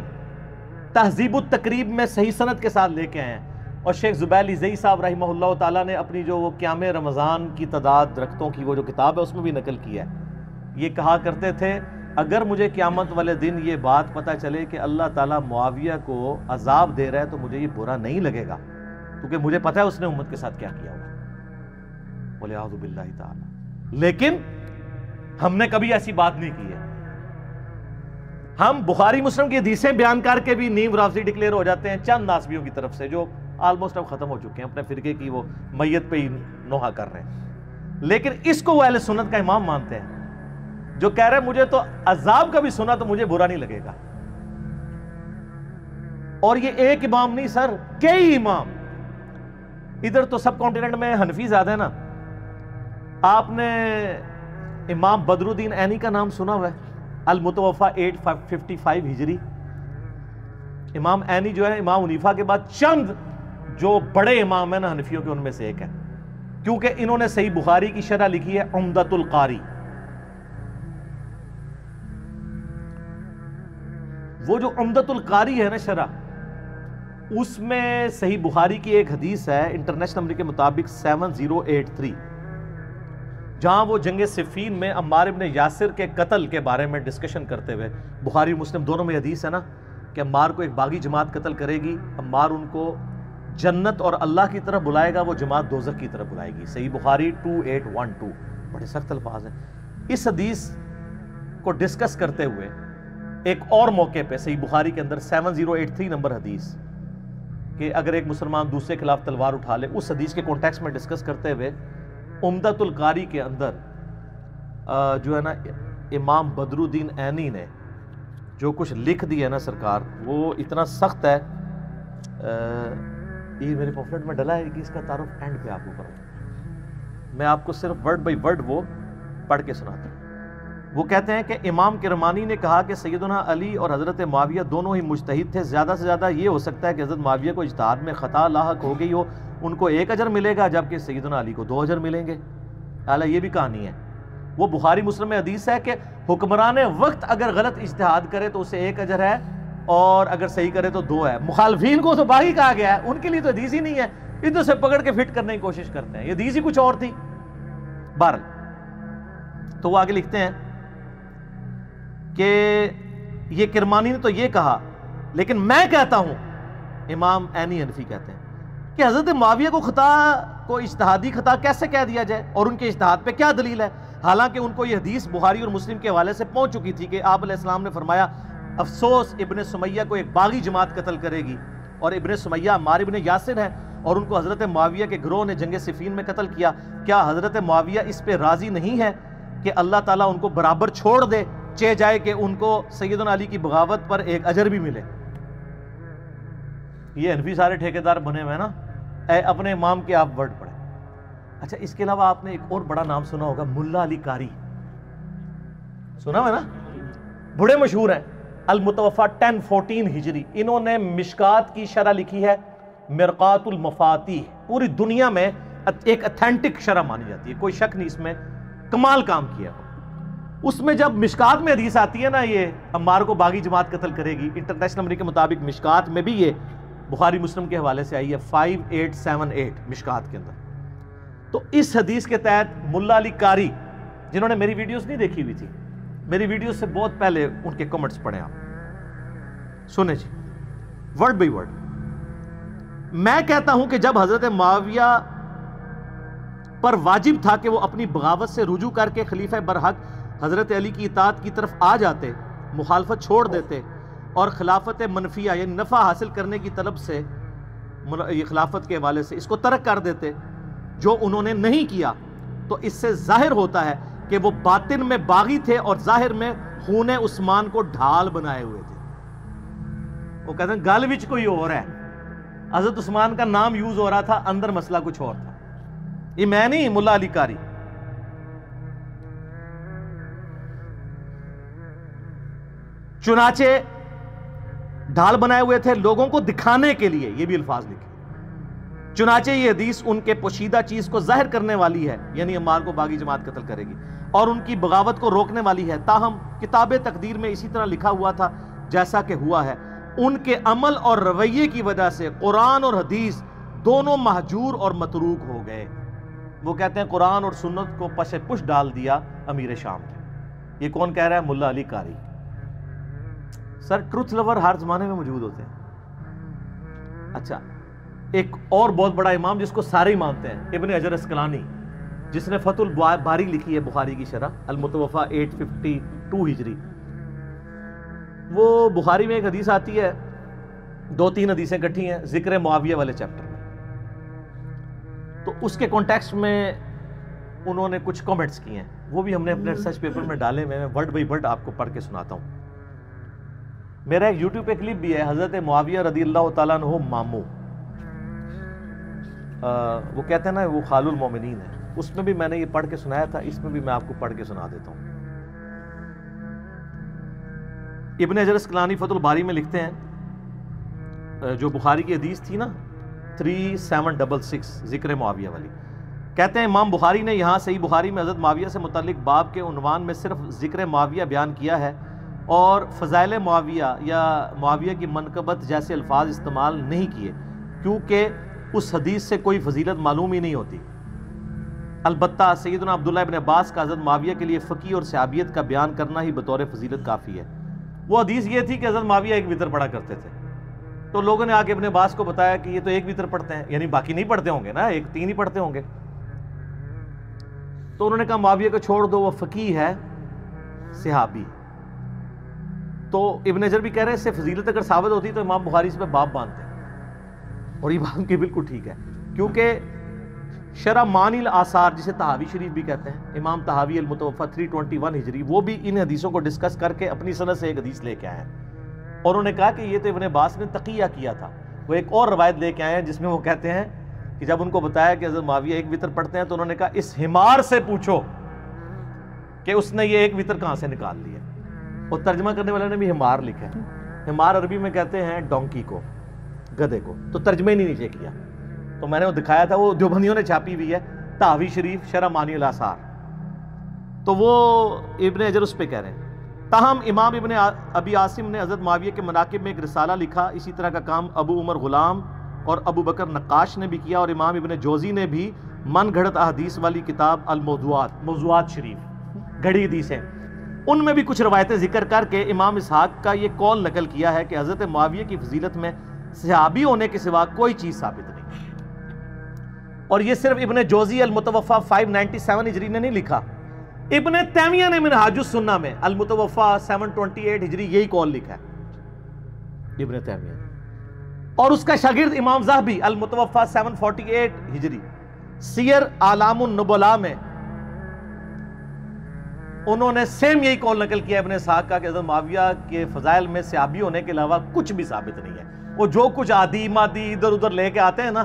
تہذیب التقریب میں صحیح سند کے ساتھ لے کے آئے ہیں، اور شیخ زبیلی زئی صاحب رحمہ اللہ تعالیٰ نے اپنی جو وہ قیام رمضان کی تعداد رکھتوں کی وہ جو کتاب ہے اس میں بھی نقل کیا ہے۔ یہ کہا کرتے تھے اگر مجھے قیامت والے دن یہ بات پتہ چلے کہ اللہ تعالیٰ معاویہ کو عذاب دے رہا ہے تو مجھے یہ برا نہیں لگے گا، کیونکہ مجھے پتہ ہے اس نے امت کے ساتھ کیا کیا ہوگا، وَلِعَوْذُ بِاللَّهِ تعالیٰ۔ لیکن ہم نے کبھی ایسی بات نہیں کی ہے۔ ہم بخاری مسلم کی حدیثیں بیان کر کے بھی نیم رافضی ڈکلیئر ہو جاتے ہیں چند ناسبیوں کی طرف سے، جو آلموسٹ اب ختم ہو چکے ہیں، اپنے فرقے کی وہ میت پہ ہی نوحہ کر رہے ہیں، لیکن اس کو وہ اہل سنت کا امام مانتے ہیں، جو کہہ رہے ہیں مجھے تو عذاب کا بھی سنا تو مجھے برا نہیں لگے گا۔ اور یہ ایک امام نہیں سر، کئی امام. ادھر تو سب کانٹیننٹ میں حنفی زیادہ ہے نا. آپ نے امام بدر الدین عینی کا نام سنا ہوا ہے؟ المتوفا 855 ہجری. امام عینی جو ہے امام حنیفہ کے بعد چند جو بڑے امام ہیں نا حنفیوں کے، ان میں سے ایک ہے، کیونکہ انہوں نے صحیح بخاری کی شرح لکھی ہے عمدۃ القاری. وہ جو عمدۃ القاری ہے نا شرح، اس میں صحیح بخاری کی ایک حدیث ہے انٹرنیشنل نمبر کے مطابق 7083، جہاں وہ جنگ صفین میں عمار ابن یاسر کے قتل کے بارے میں ڈسکشن کرتے ہوئے، بخاری مسلم دونوں میں حدیث ہے نا کہ عمار کو ایک باغی جماعت قتل کرے گی، عمار ان کو جنت اور اللہ کی طرف بلائے گا، وہ جماعت دوزخ کی طرف بلائے گی. صحیح بخاری 2812. بڑے سخت الفاظ ہیں. اس حدیث کو ڈسکس کرتے ہوئے ایک اور موقع پہ صحیح بخاری کے اندر 7083 نمبر حدیث کہ اگر ایک مسلمان دوسرے کے خلاف تلوار اٹھا لے، اس حدیث کے کانٹیکسٹ میں ڈسکس کرتے ہوئے عمدۃ القاری کے اندر جو ہے نا امام بدر الدین عینی نے جو کچھ لکھ دیا ہے نا سرکار، وہ اتنا سخت ہے. یہ میرے پمفلٹ میں ڈلا ہے کہ اس کا تعارف اینڈ پہ آپ کو کروں. میں آپ کو صرف ورڈ بائی ورڈ وہ پڑھ کے سناتا ہوں. وہ کہتے ہیں کہ امام کرمانی نے کہا کہ سیدنا علی اور حضرت معاویہ دونوں ہی مجتہد تھے. زیادہ سے زیادہ یہ ہو سکتا ہے کہ حضرت معاویہ کو اجتہاد میں خطا لاحق ہو گئی ہو، ان کو 1 اجر ملے گا جبکہ سیدنا علی کو 2 اجر ملیں گے. حالانکہ یہ بھی کہانی ہے. وہ بخاری مسلم میں حدیث ہے کہ حکمران وقت اگر غلط اجتہاد کرے تو اسے 1 اجر ہے اور اگر صحیح کرے تو 2 ہے. مخالفین کو تو باغی کہا گیا ہے، ان کے لیے تو حدیث ہی نہیں ہے. ادھر سے پکڑ کے فٹ کرنے کی کوشش کرتے ہیں، یہ حدیث ہی کچھ اور تھی. بہرحال تو وہ آگے لکھتے ہیں کہ یہ کرمانی نے تو یہ کہا، لیکن میں کہتا ہوں، امام عینی حنفی کہتے ہیں کہ حضرت معاویہ کو خطا کو اجتہادی خطا کیسے کہہ دیا جائے اور ان کے اجتہاد پہ کیا دلیل ہے؟ حالانکہ ان کو یہ حدیث بخاری اور مسلم کے حوالے سے پہنچ چکی تھی کہ آپ علیہ السلام نے فرمایا افسوس ابن سمیہ کو ایک باغی جماعت قتل کرے گی، اور ابن سمیہ عمار ابن یاسر ہے اور ان کو حضرت معاویہ کے گروہ نے جنگ صفین میں قتل کیا. کیا حضرت معاویہ اس پہ راضی نہیں ہے کہ اللہ تعالیٰ ان کو برابر چھوڑ دے، چہ جائے کہ ان کو سیدنا علی کی بغاوت پر 1 اجر بھی ملے؟ یہ حنفی سارے ٹھیکیدار بنے ہوئے نا. اے اپنے امام کے آپ ورڈ پڑھیں. اچھا، اس کے علاوہ آپ نے ایک اور بڑا نام سنا ہوگا، ملا علی قاری. سنا ہوا نا؟ بڑے مشہور ہیں. المتوفا 1014 ہجری. انہوں نے مشکات کی شرح لکھی ہے مرقات المفاتیح. پوری دنیا میں ایک اتھینٹک شرح مانی جاتی ہے، کوئی شک نہیں اس میں، کمال کام کیا. اس میں جب مشکات میں حدیث آتی ہے نا یہ عمار کو باغی جماعت قتل کرے گی، انٹرنیشنل نمبر کے مطابق مشکات میں بھی یہ بخاری مسلم کے حوالے سے آئی ہے 5878 مشکات کے اندر. تو اس حدیث کے تحت ملا علی قاری، جنہوں نے میری ویڈیوز نہیں دیکھی ہوئی تھی، میری ویڈیوز سے بہت پہلے ان کے کمنٹس پڑھیں آپ، سنیں جی ورڈ بائی ورڈ. میں کہتا ہوں کہ جب حضرت معاویہ پر واجب تھا کہ وہ اپنی بغاوت سے رجوع کر کے خلیفہ برحق حضرت علی کی اطاعت کی طرف آ جاتے، مخالفت چھوڑ دیتے اور خلافت منفیہ یعنی نفع حاصل کرنے کی طلب سے یہ خلافت کے حوالے سے اس کو ترک کر دیتے، جو انہوں نے نہیں کیا، تو اس سے ظاہر ہوتا ہے کہ وہ باطن میں باغی تھے اور ظاہر میں خون عثمان کو ڈھال بنائے ہوئے تھے. وہ کہتے ہیں گل وچ کوئی اور ہے، حضرت عثمان کا نام یوز ہو رہا تھا، اندر مسئلہ کچھ اور تھا. یہ میں نہیں، ملا علی قاری. چنانچہ ڈھال بنائے ہوئے تھے لوگوں کو دکھانے کے لیے، یہ بھی الفاظ لکھے. چنانچہ یہ حدیث ان کے پوشیدہ چیز کو ظاہر کرنے والی ہے، یعنی عمار کو باغی جماعت قتل کرے گی، اور ان کی بغاوت کو روکنے والی ہے. تاہم کتاب تقدیر میں اسی طرح لکھا ہوا تھا جیسا کہ ہوا ہے. ان کے عمل اور رویے کی وجہ سے قرآن اور حدیث دونوں مہجور اور متروک ہو گئے. وہ کہتے ہیں قرآن اور سنت کو پش پش ڈال دیا امیر شام نے. یہ کون کہہ رہا ہے؟ ملا علی قاری. سر ٹروتھ لور ہر زمانے میں موجود ہوتے ہیں. اچھا، ایک اور بہت بڑا امام جس کو سارے ہی مانتے ہیں، ابن حجر اسقلانی، جس نے فتح الباری لکھی ہے بخاری کی شرح، المتوفا 852 ہجری. وہ بخاری میں ایک حدیث آتی ہے، 2-3 حدیثیں کٹھی ہیں ذکر معاویہ والے چیپٹر میں. تو اس کے کانٹیکسٹ میں انہوں نے کچھ کامنٹس کیے ہیں، وہ بھی ہم نے اپنے ریسرچ پیپر میں ڈالے. میں ورڈ بائی ورڈ آپ کو پڑھ کے سناتا ہوں. میرا ایک یوٹیوب پہ کلپ بھی ہے، حضرت معاویہ رضی اللہ تعالیٰ عنہ ماموں، وہ کہتے ہیں نا وہ خال المومنین ہے، اس میں بھی میں نے یہ پڑھ کے سنایا تھا، اس میں بھی میں آپ کو پڑھ کے سنا دیتا ہوں۔ ابن حجر اسقلانی فتح الباری میں لکھتے ہیں، جو بخاری کی حدیث تھی نا 3766 ذکر معاویہ والی، کہتے ہیں امام بخاری نے یہاں صحیح بخاری میں حضرت معاویہ سے متعلق باب کے عنوان میں صرف ذکر معاویہ بیان کیا ہے اور فضائل معاویہ یا معاویہ کی منقبت جیسے الفاظ استعمال نہیں کیے، کیونکہ اس حدیث سے کوئی فضیلت معلوم ہی نہیں ہوتی۔ البتہ سیدنا عبداللہ ابن عباس کا حضرت معاویہ کے لیے فقہ اور صحابیت کا بیان کرنا ہی بطور فضیلت کافی ہے۔ وہ حدیث یہ تھی کہ حضرت معاویہ ایک وتر پڑھا کرتے تھے، تو لوگوں نے آ کے ابن عباس کو بتایا کہ یہ تو ایک وتر پڑھتے ہیں، یعنی باقی نہیں پڑھتے ہوں گے نا، ایک 3 ہی پڑھتے ہوں گے۔ تو انہوں نے کہا معاویہ کو چھوڑ دو، وہ فقیہ ہے، صحابی۔ تو ابن حجر بھی کہہ رہے ہیں اس سے فضیلت اگر ثابت ہوتی تو امام بخاری اس پہ باب باندھتے ہیں، اور یہ بات کی بالکل ٹھیک ہے، کیونکہ شرح معانی الآثار جسے طحاوی شریف بھی کہتے ہیں، امام طحاوی المتوفی 321 ہجری، وہ بھی ان حدیثوں کو ڈسکس کر کے اپنی سند سے ایک حدیث لے کے آئے ہیں، اور انہوں نے کہا کہ یہ تو ابن عباس نے تقیہ کیا تھا۔ وہ ایک اور روایت لے کے آئے ہیں جس میں وہ کہتے ہیں کہ جب ان کو بتایا کہ حضرت معاویہ ایک وتر پڑھتے ہیں تو انہوں نے کہا اس حمار سے پوچھو کہ اس نے یہ ایک وتر کہاں سے نکال لیا۔ اور ترجمہ کرنے والے نے بھی حمار لکھا ہے، حمار عربی میں کہتے ہیں ڈونکی کو، گدھے کو، تو ترجمہ ہی نہیں نیچے کیا، تو میں نے وہ دکھایا تھا، وہ دیوبندیوں نے چھاپی ہوئی ہے، طحاوی شریف شرح معانی الآثار، تو وہ ابن حجر اس پہ کہہ رہے ہیں۔ تاہم امام ابن ابی عاصم نے حضرت معاویہ کے مناقب میں ایک رسالہ لکھا، اسی طرح کا کام ابو عمر غلام اور ابو بکر نقاش نے بھی کیا، اور امام ابن جوزی نے بھی من گھڑت احادیث والی کتاب الموضوعات، موضوعات شریف گھڑی حدیثیں، ان میں بھی کچھ روایتیں ذکر کر کے امام اسحاق کا یہ قول نقل کیا ہے کہ حضرت معاویہ کی فضیلت میں صحابی ہونے کے سوا کوئی چیز ثابت نہیں۔ اور یہ صرف ابن جوزی المتوفی 597 ہجری نے نہیں لکھا، ابن تیمیہ نے منہاج السنہ میں المتوفی 728 ہجری یہی قول لکھا ہے ابن تیمیہ، اور اس کا شاگرد امام ذہبی المتوفی 748 ہجری سیر اعلام النبلاء میں انہوں نے سیم یہی قول نقل کیا ابن اسحاق کا کہ حضرت معاویہ کے فضائل میں صحابی ہونے کے علاوہ کچھ بھی ثابت نہیں ہے۔ وہ جو کچھ عادی مادی ادھر ادھر لے کے آتے ہیں نا،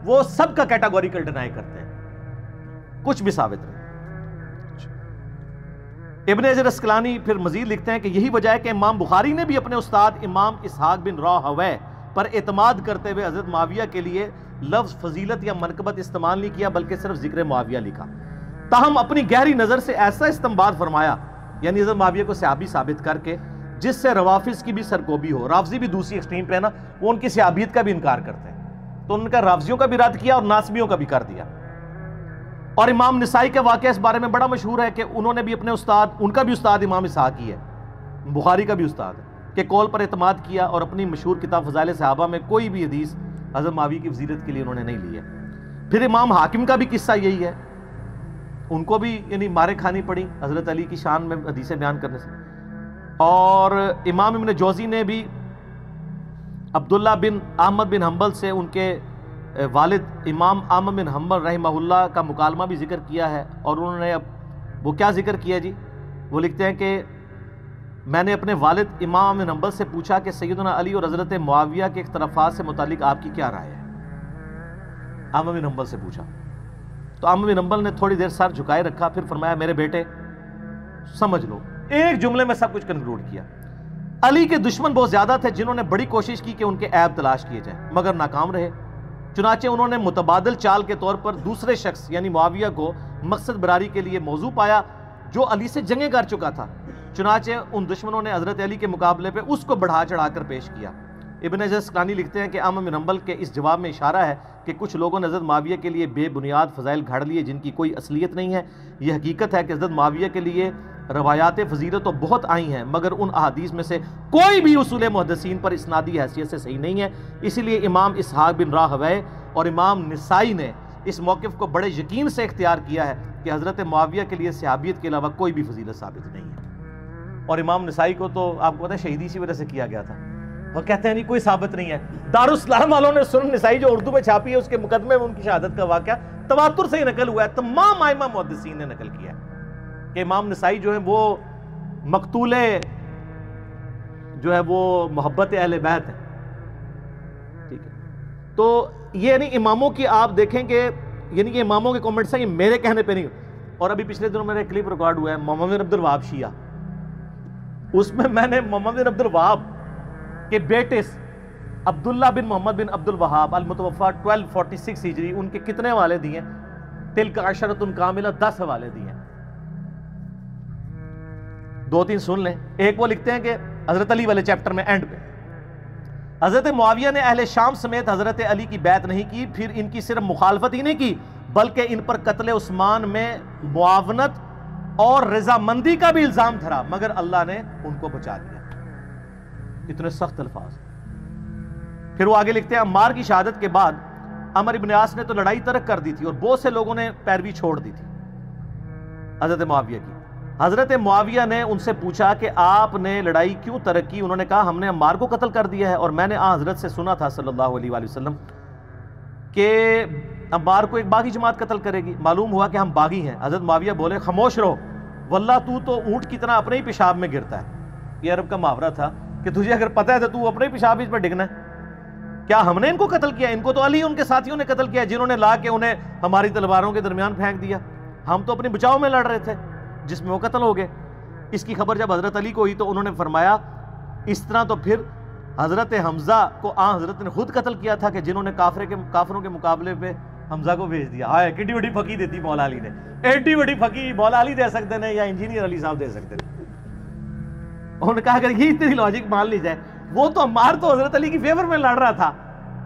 وہ سب کا کیٹاگوریکل ڈینائی کرتے ہیں، کچھ بھی ثابت نہیں۔ ابن حجر اسقلانی پھر مزید لکھتے ہیں کہ یہی وجہ ہے کہ امام بخاری نے بھی اپنے استاد امام اسحاق بن راہویہ پر اعتماد کرتے ہوئے حضرت معاویہ کے لیے لفظ فضیلت یا منقبت استعمال نہیں کیا، بلکہ صرف ذکر معاویہ لکھا۔ تاہم اپنی گہری نظر سے ایسا استنباط فرمایا، یعنی حضرت معاویہ کو صحابی ثابت کر کے، جس سے روافظ کی بھی سرکوبی ہو۔ رافضی بھی دوسری ایکسٹریم پہ ہے نا، وہ ان کی صحابیت کا بھی انکار کرتے ہیں، تو ان کا رافضیوں کا بھی رد کیا اور ناسبیوں کا بھی کر دیا۔ اور امام نسائی کا واقعہ اس بارے میں بڑا مشہور ہے کہ انہوں نے بھی اپنے استاد، ان کا بھی استاد امام اسحاق ہی ہے، بخاری کا بھی استاد ہے، کہ قول پر اعتماد کیا، اور اپنی مشہور کتاب فضائل صحابہ میں کوئی بھی حدیث حضرت معاویہ کی فضیلت کے لیے انہوں نے نہیں لی ہے۔ پھر امام حاکم کا بھی قصہ یہی ہے، ان کو بھی یعنی مارے کھانی پڑی حضرت علی کی شان میں حدیثیں بیان کرنے سے۔ اور امام ابن جوزی نے بھی عبداللہ بن احمد بن حنبل سے ان کے والد امام احمد بن حنبل رحمہ اللہ کا مکالمہ بھی ذکر کیا ہے، اور انہوں نے وہ کیا ذکر کیا جی، وہ لکھتے ہیں کہ میں نے اپنے والد امام بن حنبل سے پوچھا کہ سیدنا علی اور حضرت معاویہ کے اختلافات سے متعلق آپ کی کیا رائے ہے، احمد بن حنبل سے پوچھا، تو احمد بن حنبل نے تھوڑی دیر سر جھکائے رکھا، پھر فرمایا میرے بیٹے سمجھ لو، ایک جملے میں سب کچھ کنکلوڈ کیا۔ علی کے دشمن بہت زیادہ تھے جنہوں نے بڑی کوشش کی کہ ان کے عیب تلاش کیے جائیں، مگر ناکام رہے، چنانچہ انہوں نے متبادل چال کے طور پر دوسرے شخص یعنی معاویہ کو مقصد براری کے لیے موضوع پایا جو علی سے جنگیں کر چکا تھا، چنانچہ ان دشمنوں نے حضرت علی کے مقابلے پہ اس کو بڑھا چڑھا کر پیش کیا۔ ابن حجر اسقلانی لکھتے ہیں کہ احمد بن حنبل کے اس جواب میں اشارہ ہے کہ کچھ لوگوں نے حضرت معاویہ کے لیے بے بنیاد فضائل گھڑ لیے جن کی کوئی اصلیت نہیں ہے۔ یہ حقیقت ہے کہ حضرت معاویہ کے لیے روایات فضیلت تو بہت آئی ہیں، مگر ان احادیث میں سے کوئی بھی اصول محدثین پر اسنادی حیثیت سے صحیح نہیں ہے۔ اسی لیے امام اسحاق بن راہویہ اور امام نسائی نے اس موقف کو بڑے یقین سے اختیار کیا ہے کہ حضرت معاویہ کے لیے صحابیت کے علاوہ کوئی بھی فضیلت ثابت نہیں ہے۔ اور امام نسائی کو تو آپ کو پتہ ہے شہیدی اسی وجہ سے کیا گیا تھا، اور کہتے ہیں نہیں کوئی ثابت نہیں ہے۔ دارالاسلام والوں نے سنن نسائی جو اردو میں چھاپی ہے اس کے مقدمے میں ان کی شہادت کا واقعہ تواتر سے ہی نقل ہوا ہے، تمام ائمہ محدثین نے نقل کیا ہے کہ امام نسائی جو ہیں وہ مقتول جو ہے وہ محبت اہل بیت ہے، ٹھیک ہے. تو یہ یعنی اماموں کی آپ دیکھیں کہ یعنی کہ اماموں کے کامنٹس ہیں، یہ میرے کہنے پہ نہیں. اور ابھی پچھلے دنوں میرا ایک کلپ ریکارڈ ہوا ہے محمد بن عبد الوہاب شیعہ، اس میں نے محمد بن عبد الوہاب کے بیٹے عبداللہ بن محمد بن عبد الوہاب المتوفا 1246 ہجری، ان کے کتنے حوالے دیے ہیں؟ تلک عشرۃ کاملہ، 10 حوالے دیے ہیں. 2-3 سن لیں. ایک وہ لکھتے ہیں کہ حضرت علی والے چیپٹر میں اینڈ پہ حضرت معاویہ نے اہل شام سمیت حضرت علی کی بیعت نہیں کی، پھر ان کی صرف مخالفت ہی نہیں کی بلکہ ان پر قتل عثمان میں معاونت اور رضامندی کا بھی الزام دھرا، مگر اللہ نے ان کو بچا لیا. اتنے سخت الفاظ. پھر وہ آگے لکھتے ہیں عمار کی شہادت کے بعد عمر بن عاص نے تو لڑائی ترک کر دی تھی اور بہت سے لوگوں نے پیروی چھوڑ دی تھی حضرت معاویہ کی. حضرت معاویہ نے ان سے پوچھا کہ آپ نے لڑائی کیوں ترک کی؟ انہوں نے کہا ہم نے عمار کو قتل کر دیا ہے اور میں نے حضرت سے سنا تھا صلی اللہ علیہ وآلہ وسلم کہ عمار کو ایک باغی جماعت قتل کرے گی، معلوم ہوا کہ ہم باغی ہیں. حضرت معاویہ بولے خاموش رہو، واللہ تو اونٹ کی طرح اپنے ہی پیشاب میں گرتا ہے. یہ عرب کا محاورہ تھا کہ تجھے اگر پتہ ہے تو اپنے ہی پیشاب اس پر ڈگنا ہے. کیا ہم نے ان کو قتل کیا؟ ان کو تو علی ان کے ساتھیوں نے قتل کیا جنہوں نے لا کے انہیں ہماری تلواروں کے درمیان پھینک دیا. ہم تو اپنے بچاؤ میں لڑ رہے تھے جس میں وہ قتل ہو گئے. اس کی خبر جب حضرت علی کو ہوئی تو انہوں نے فرمایا اس طرح تو پھر حضرت حمزہ کو حضرت نے خود قتل کیا تھا کہ جنہوں نے کافروں کے مقابلے پہ حمزہ کو بھیج دیا. ہائے کتنی بڑی پھکی دیتی مولا علی نے. ایڈی بڑی پھکی مولا علی دے سکتے ہیں یا انجینئر علی صاحب دے سکتے ہیں. انہوں نے کہا اگر یہ اتنی لاجک مان لی جائے، وہ تو عمار تو حضرت علی کی فیور میں لڑ رہا تھا،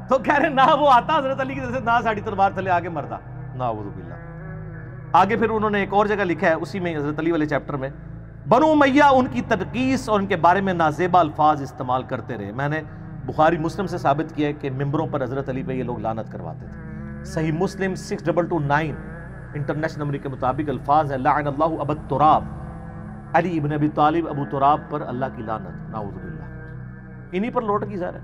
تو کہہ رہے نہ وہ آتا حضرت علی کی طرف سے نہ ساڑی تلوار تھلے آگے مرتا. نعوذ باللہ. آگے پھر انہوں نے ایک اور جگہ لکھا ہے اسی میں حضرت علی والے چیپٹر میں، بنو امیہ ان کی تنقیص اور ان کے بارے میں نازیبا الفاظ استعمال کرتے رہے. میں نے بخاری مسلم سے ثابت کیا ہے کہ ممبروں پر حضرت علی پہ یہ لوگ لعنت کرواتے تھے. صحیح مسلم 6229 انٹرنیشنل نمبر کے مطابق الفاظ ہے لعن اللہ ابا تراب، علی ابن ابی طالب ابو تراب پر اللہ کی لعنت. نعوذ باللہ. انہی پر لوٹ کی ظاہر ہے.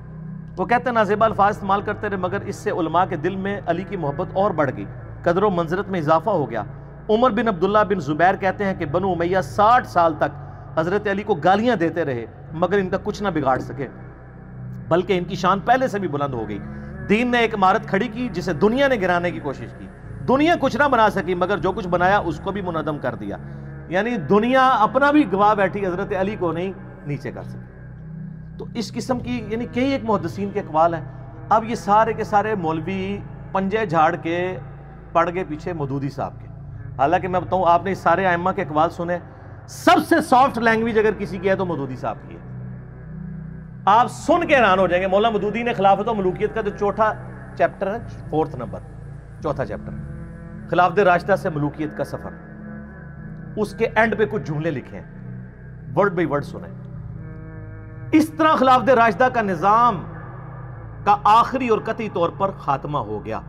وہ کہتے ہیں نازیبا الفاظ استعمال کرتے رہے مگر اس سے علماء کے دل میں علی کی محبت اور بڑھ گئی، قدر و منزلت میں اضافہ ہو گیا. عمر بن عبداللہ بن زبیر کہتے ہیں کہ بنو امیہ 60 سال تک حضرت علی کو گالیاں دیتے رہے مگر ان کا کچھ نہ بگاڑ سکے، بلکہ ان کی شان پہلے سے بھی بلند ہو گئی. دین نے ایک عمارت کھڑی کی جسے دنیا نے گرانے کی کوشش کی. دنیا کچھ نہ بنا سکی مگر جو کچھ بنایا اس کو بھی منہدم کر دیا. یعنی دنیا اپنا بھی گواہ بیٹھی، حضرت علی کو نہیں نیچے کر سکی. تو اس قسم کی یعنی کئی ایک محدثین کے اقوال ہیں. اب یہ سارے کے سارے مولوی پنجے جھاڑ کے پڑ گئے پیچھے مودودی صاحب کے. حالانکہ میں بتاؤں آپ نے اس سارے ائمہ کے اقوال سنے، سب سے سافٹ لینگویج اگر کسی کی ہے تو مودودی صاحب کی ہے. آپ سن کے حیران ہو جائیں گے. مولانا مودودی نے خلافت و ملوکیت کا جو چوتھا چیپٹر ہے، 4 نمبر چوتھا چیپٹر، خلافت راشدہ سے ملوکیت کا سفر، اس کے اینڈ پہ کچھ جملے لکھے ہیں، ورڈ بائی ورڈ سنیں. اس طرح خلافت راشدہ کا نظام کا آخری اور قطعی طور پر خاتمہ ہو گیا.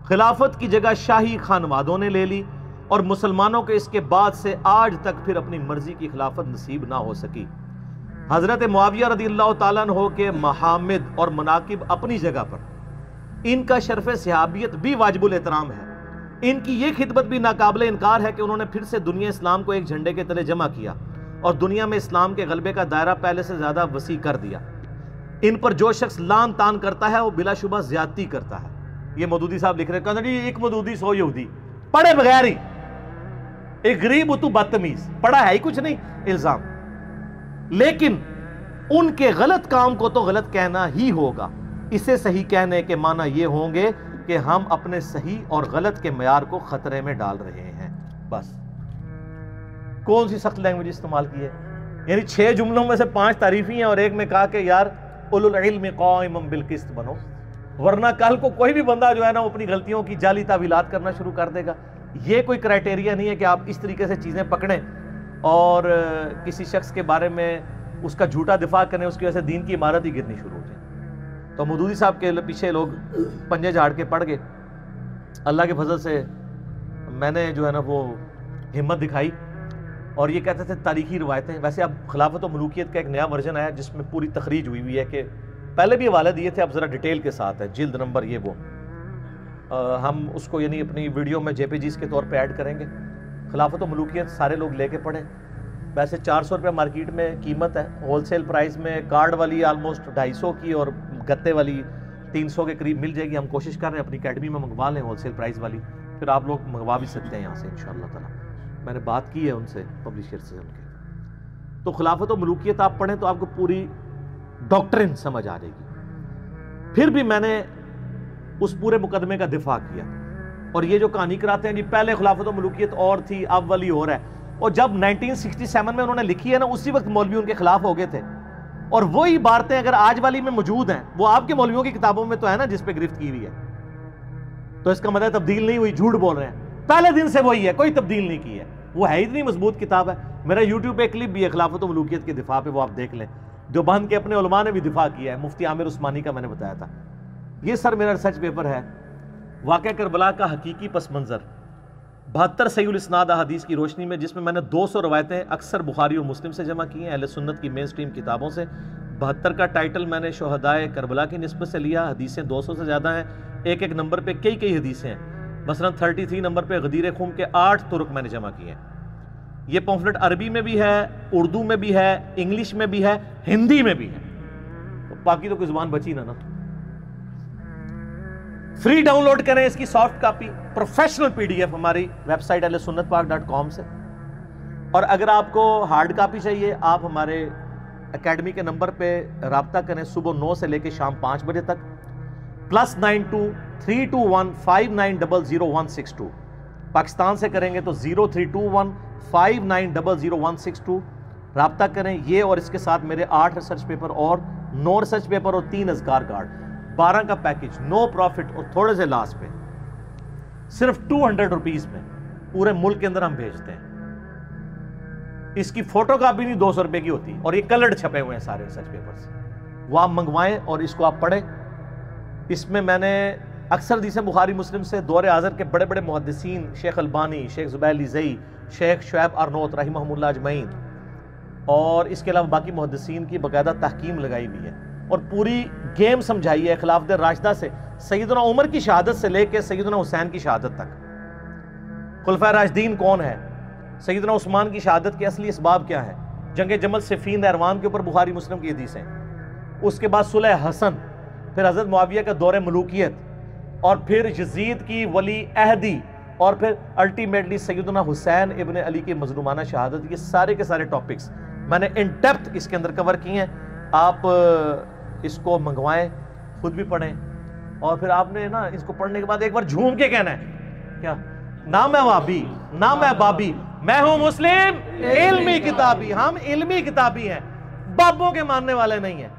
خلافت کی جگہ شاہی خانوادوں نے لے لی اور مسلمانوں کے اس کے بعد سے آج تک پھر اپنی مرضی کی خلافت نصیب نہ ہو سکی. حضرت معاویہ رضی اللہ تعالیٰ عنہ کے محامد اور مناقب اپنی جگہ پر، ان کا شرف صحابیت بھی واجب الاحترام ہے. ان کی یہ خدمت بھی ناقابل انکار ہے کہ انہوں نے پھر سے دنیا اسلام کو ایک جھنڈے کے تلے جمع کیا اور دنیا میں اسلام کے غلبے کا دائرہ پہلے سے زیادہ وسیع کر دیا. ان پر جو شخص لان تان کرتا ہے وہ بلا شبہ زیادتی کرتا ہے. یہ مودودی صاحب لکھ رہے ہیں، کہتے ہیں ایک مودودی 100 یہودی، پڑھے بغیر ہی، ایک غریب تو بدتمیز، پڑھا ہے ہی کچھ نہیں، الزام. لیکن ان کے غلط کام کو تو غلط کہنا ہی ہوگا. اسے صحیح کہنے کے معنی یہ ہوں گے کہ ہم اپنے صحیح اور غلط کے معیار کو خطرے میں ڈال رہے ہیں. بس کون سی سخت لینگویج استعمال کی ہے؟ یعنی 6 جملوں میں سے 5 تعریفی ہیں اور ایک میں کہا کہ یار اولو العلم قائما بالقسط بنو، ورنہ کل کو کوئی بھی بندہ جو ہے نا وہ اپنی غلطیوں کی جعلی تعویلات کرنا شروع کر دے گا. یہ کوئی کرائٹیریا نہیں ہے کہ آپ اس طریقے سے چیزیں پکڑیں اور کسی شخص کے بارے میں اس کا جھوٹا دفاع کریں، اس کی وجہ سے دین کی عمارت ہی گرنی شروع ہو جائے. تو مودودی صاحب کے پیچھے لوگ پنجے جھاڑ کے پڑ گئے. اللہ کے فضل سے میں نے جو ہے نا وہ ہمت دکھائی اور یہ کہتے تھے تاریخی روایتیں. ویسے اب خلافت و ملوکیت کا ایک نیا ورژن آیا جس میں پوری تخریج ہوئی ہے کہ پہلے بھی حوالے دیے تھے، اب ذرا ڈیٹیل کے ساتھ ہے، جلد نمبر یہ وہ. ہم اس کو یعنی اپنی ویڈیو میں JPGs کے طور پہ ایڈ کریں گے. خلافت و ملوکیت سارے لوگ لے کے پڑھیں. ویسے 400 روپے مارکیٹ میں قیمت ہے، ہول سیل پرائز میں کارڈ والی آلموسٹ 250 کی اور گتے والی 300 کے قریب مل جائے گی. ہم کوشش کر رہے ہیں اپنی اکیڈمی میں منگوا لیں ہول سیل پرائز والی، پھر آپ لوگ منگوا بھی سکتے ہیں یہاں سے انشاءاللہ تعالی. میں نے بات کی ہے ان سے، پبلشر سے ان کے. تو خلافت و ملوکیت آپ پڑھیں تو آپ کو پوری ڈاکٹرن سمجھ آ جائے گی. پھر بھی میں نے اس پورے مقدمے کا دفاع کیا، اور یہ جو کہانی کراتے ہیں جی پہلے خلافت و ملوکیت اور تھی اب والی اور ہے، اور جب 1967 میں انہوں نے لکھی ہے نا اسی وقت مولوی ان کے خلاف ہو گئے تھے، اور وہی عبارتیں اگر آج والی میں موجود ہیں وہ آپ کے مولویوں کی کتابوں میں تو ہے نا جس پہ گرفت کی ہوئی ہے. تو اس کا مطلب تبدیل نہیں ہوئی، جھوٹ بول رہے ہیں. پہلے دن سے وہی ہے، کوئی تبدیل نہیں کی ہے. وہ ہے اتنی مضبوط کتاب ہے. میرا یوٹیوب پہ کلپ بھی ہے خلافت و ملوکیت کے دفاع پہ، وہ آپ دیکھ لیں. دیوبند کے اپنے علماء نے بھی دفاع کیا ہے، مفتی عامر عثمانی کا میں نے بتایا تھا. یہ سر میرا ریسرچ پیپر ہے، واقعہ کربلا کا حقیقی پس منظر 72 صحیح الاسناد احادیث کی روشنی میں، جس میں میں نے 200 روایتیں اکثر بخاری اور مسلم سے جمع کی ہیں، اہل سنت کی مین سٹریم کتابوں سے. 72 کا ٹائٹل میں نے شہدائے کربلا کی نسبت سے لیا. حدیثیں 200 سے زیادہ ہیں، ایک ایک نمبر پہ کئی حدیثیں ہیں. مثلا 33 نمبر پہ غدیر خون کے 8 طرق میں نے جمع کیے ہیں. یہ پمفلٹ عربی میں بھی ہے، اردو میں بھی ہے، انگلش میں بھی ہے، ہندی میں بھی ہے. باقی تو کوئی زبان بچی نہ. فری ڈاؤن لوڈ کریں اس کی سافٹ کاپی، پروفیشنل PDF ہماری ویب سائٹ ahlusunnatpark.com سے. اور اگر آپ کو ہارڈ کاپی چاہیے آپ ہمارے اکیڈمی کے نمبر پہ رابطہ کریں صبح 9 سے لے کے شام 5 بجے تک، +92 321 5900 162. پاکستان سے کریں گے تو 0321 5900 رابطہ کریں. یہ اور اس کے ساتھ میرے 8 ریسرچ پیپر اور 9 ریسرچ پیپر اور 3 اذکار کارڈ، 12 کا پیکج، نو پروفٹ اور تھوڑے سے لاس پہ، صرف 200 روپیز میں پورے ملک کے اندر ہم بھیجتے ہیں. اس کی فوٹو کاپی نہیں 200 روپے کی ہوتی، اور یہ کلرڈ چھپے ہوئے ہیں سارے ریسرچ پیپرز. وہ آپ منگوائیں اور اس کو آپ پڑھیں. اس میں میں نے اکثر حدیثیں بخاری مسلم سے دور حاضر کے بڑے بڑے محدثین، شیخ البانی، شیخ زبیر لیزئی، شیخ شعیب ارنوت رحمہم اللہ اجمعین، اور اس کے علاوہ باقی محدثین کی باقاعدہ تحکیم لگائی ہوئی ہے، اور پوری گیم سمجھائی ہے خلافت راشدہ سے سیدنا عمر کی شہادت سے لے کے سیدنا حسین کی شہادت تک. خلفائے راشدین کون ہے، سیدنا عثمان کی شہادت کے اصلی اسباب کیا ہے، جنگ جمل صفین نہروان کے اوپر بخاری مسلم کی حدیثیں، اس کے بعد صلح حسن، پھر حضرت معاویہ کا دور ملوکیت، اور پھر یزید کی ولی عہدی، اور پھر الٹیمیٹلی سیدنا حسین ابن علی کی مظلومانہ شہادت. یہ سارے کے سارے ٹاپکس میں نے ان ڈیپتھ اس کے اندر کور کیے ہیں. آپ اس کو منگوائیں، خود بھی پڑھیں، اور پھر آپ نے نا اس کو پڑھنے کے بعد ایک بار جھوم کے کہنا ہے کیا، نہ میں وابی نہ میں بابی، میں ہوں مسلم علمی کتابی. ہم علمی کتابی ہیں، بابوں کے ماننے والے نہیں ہیں.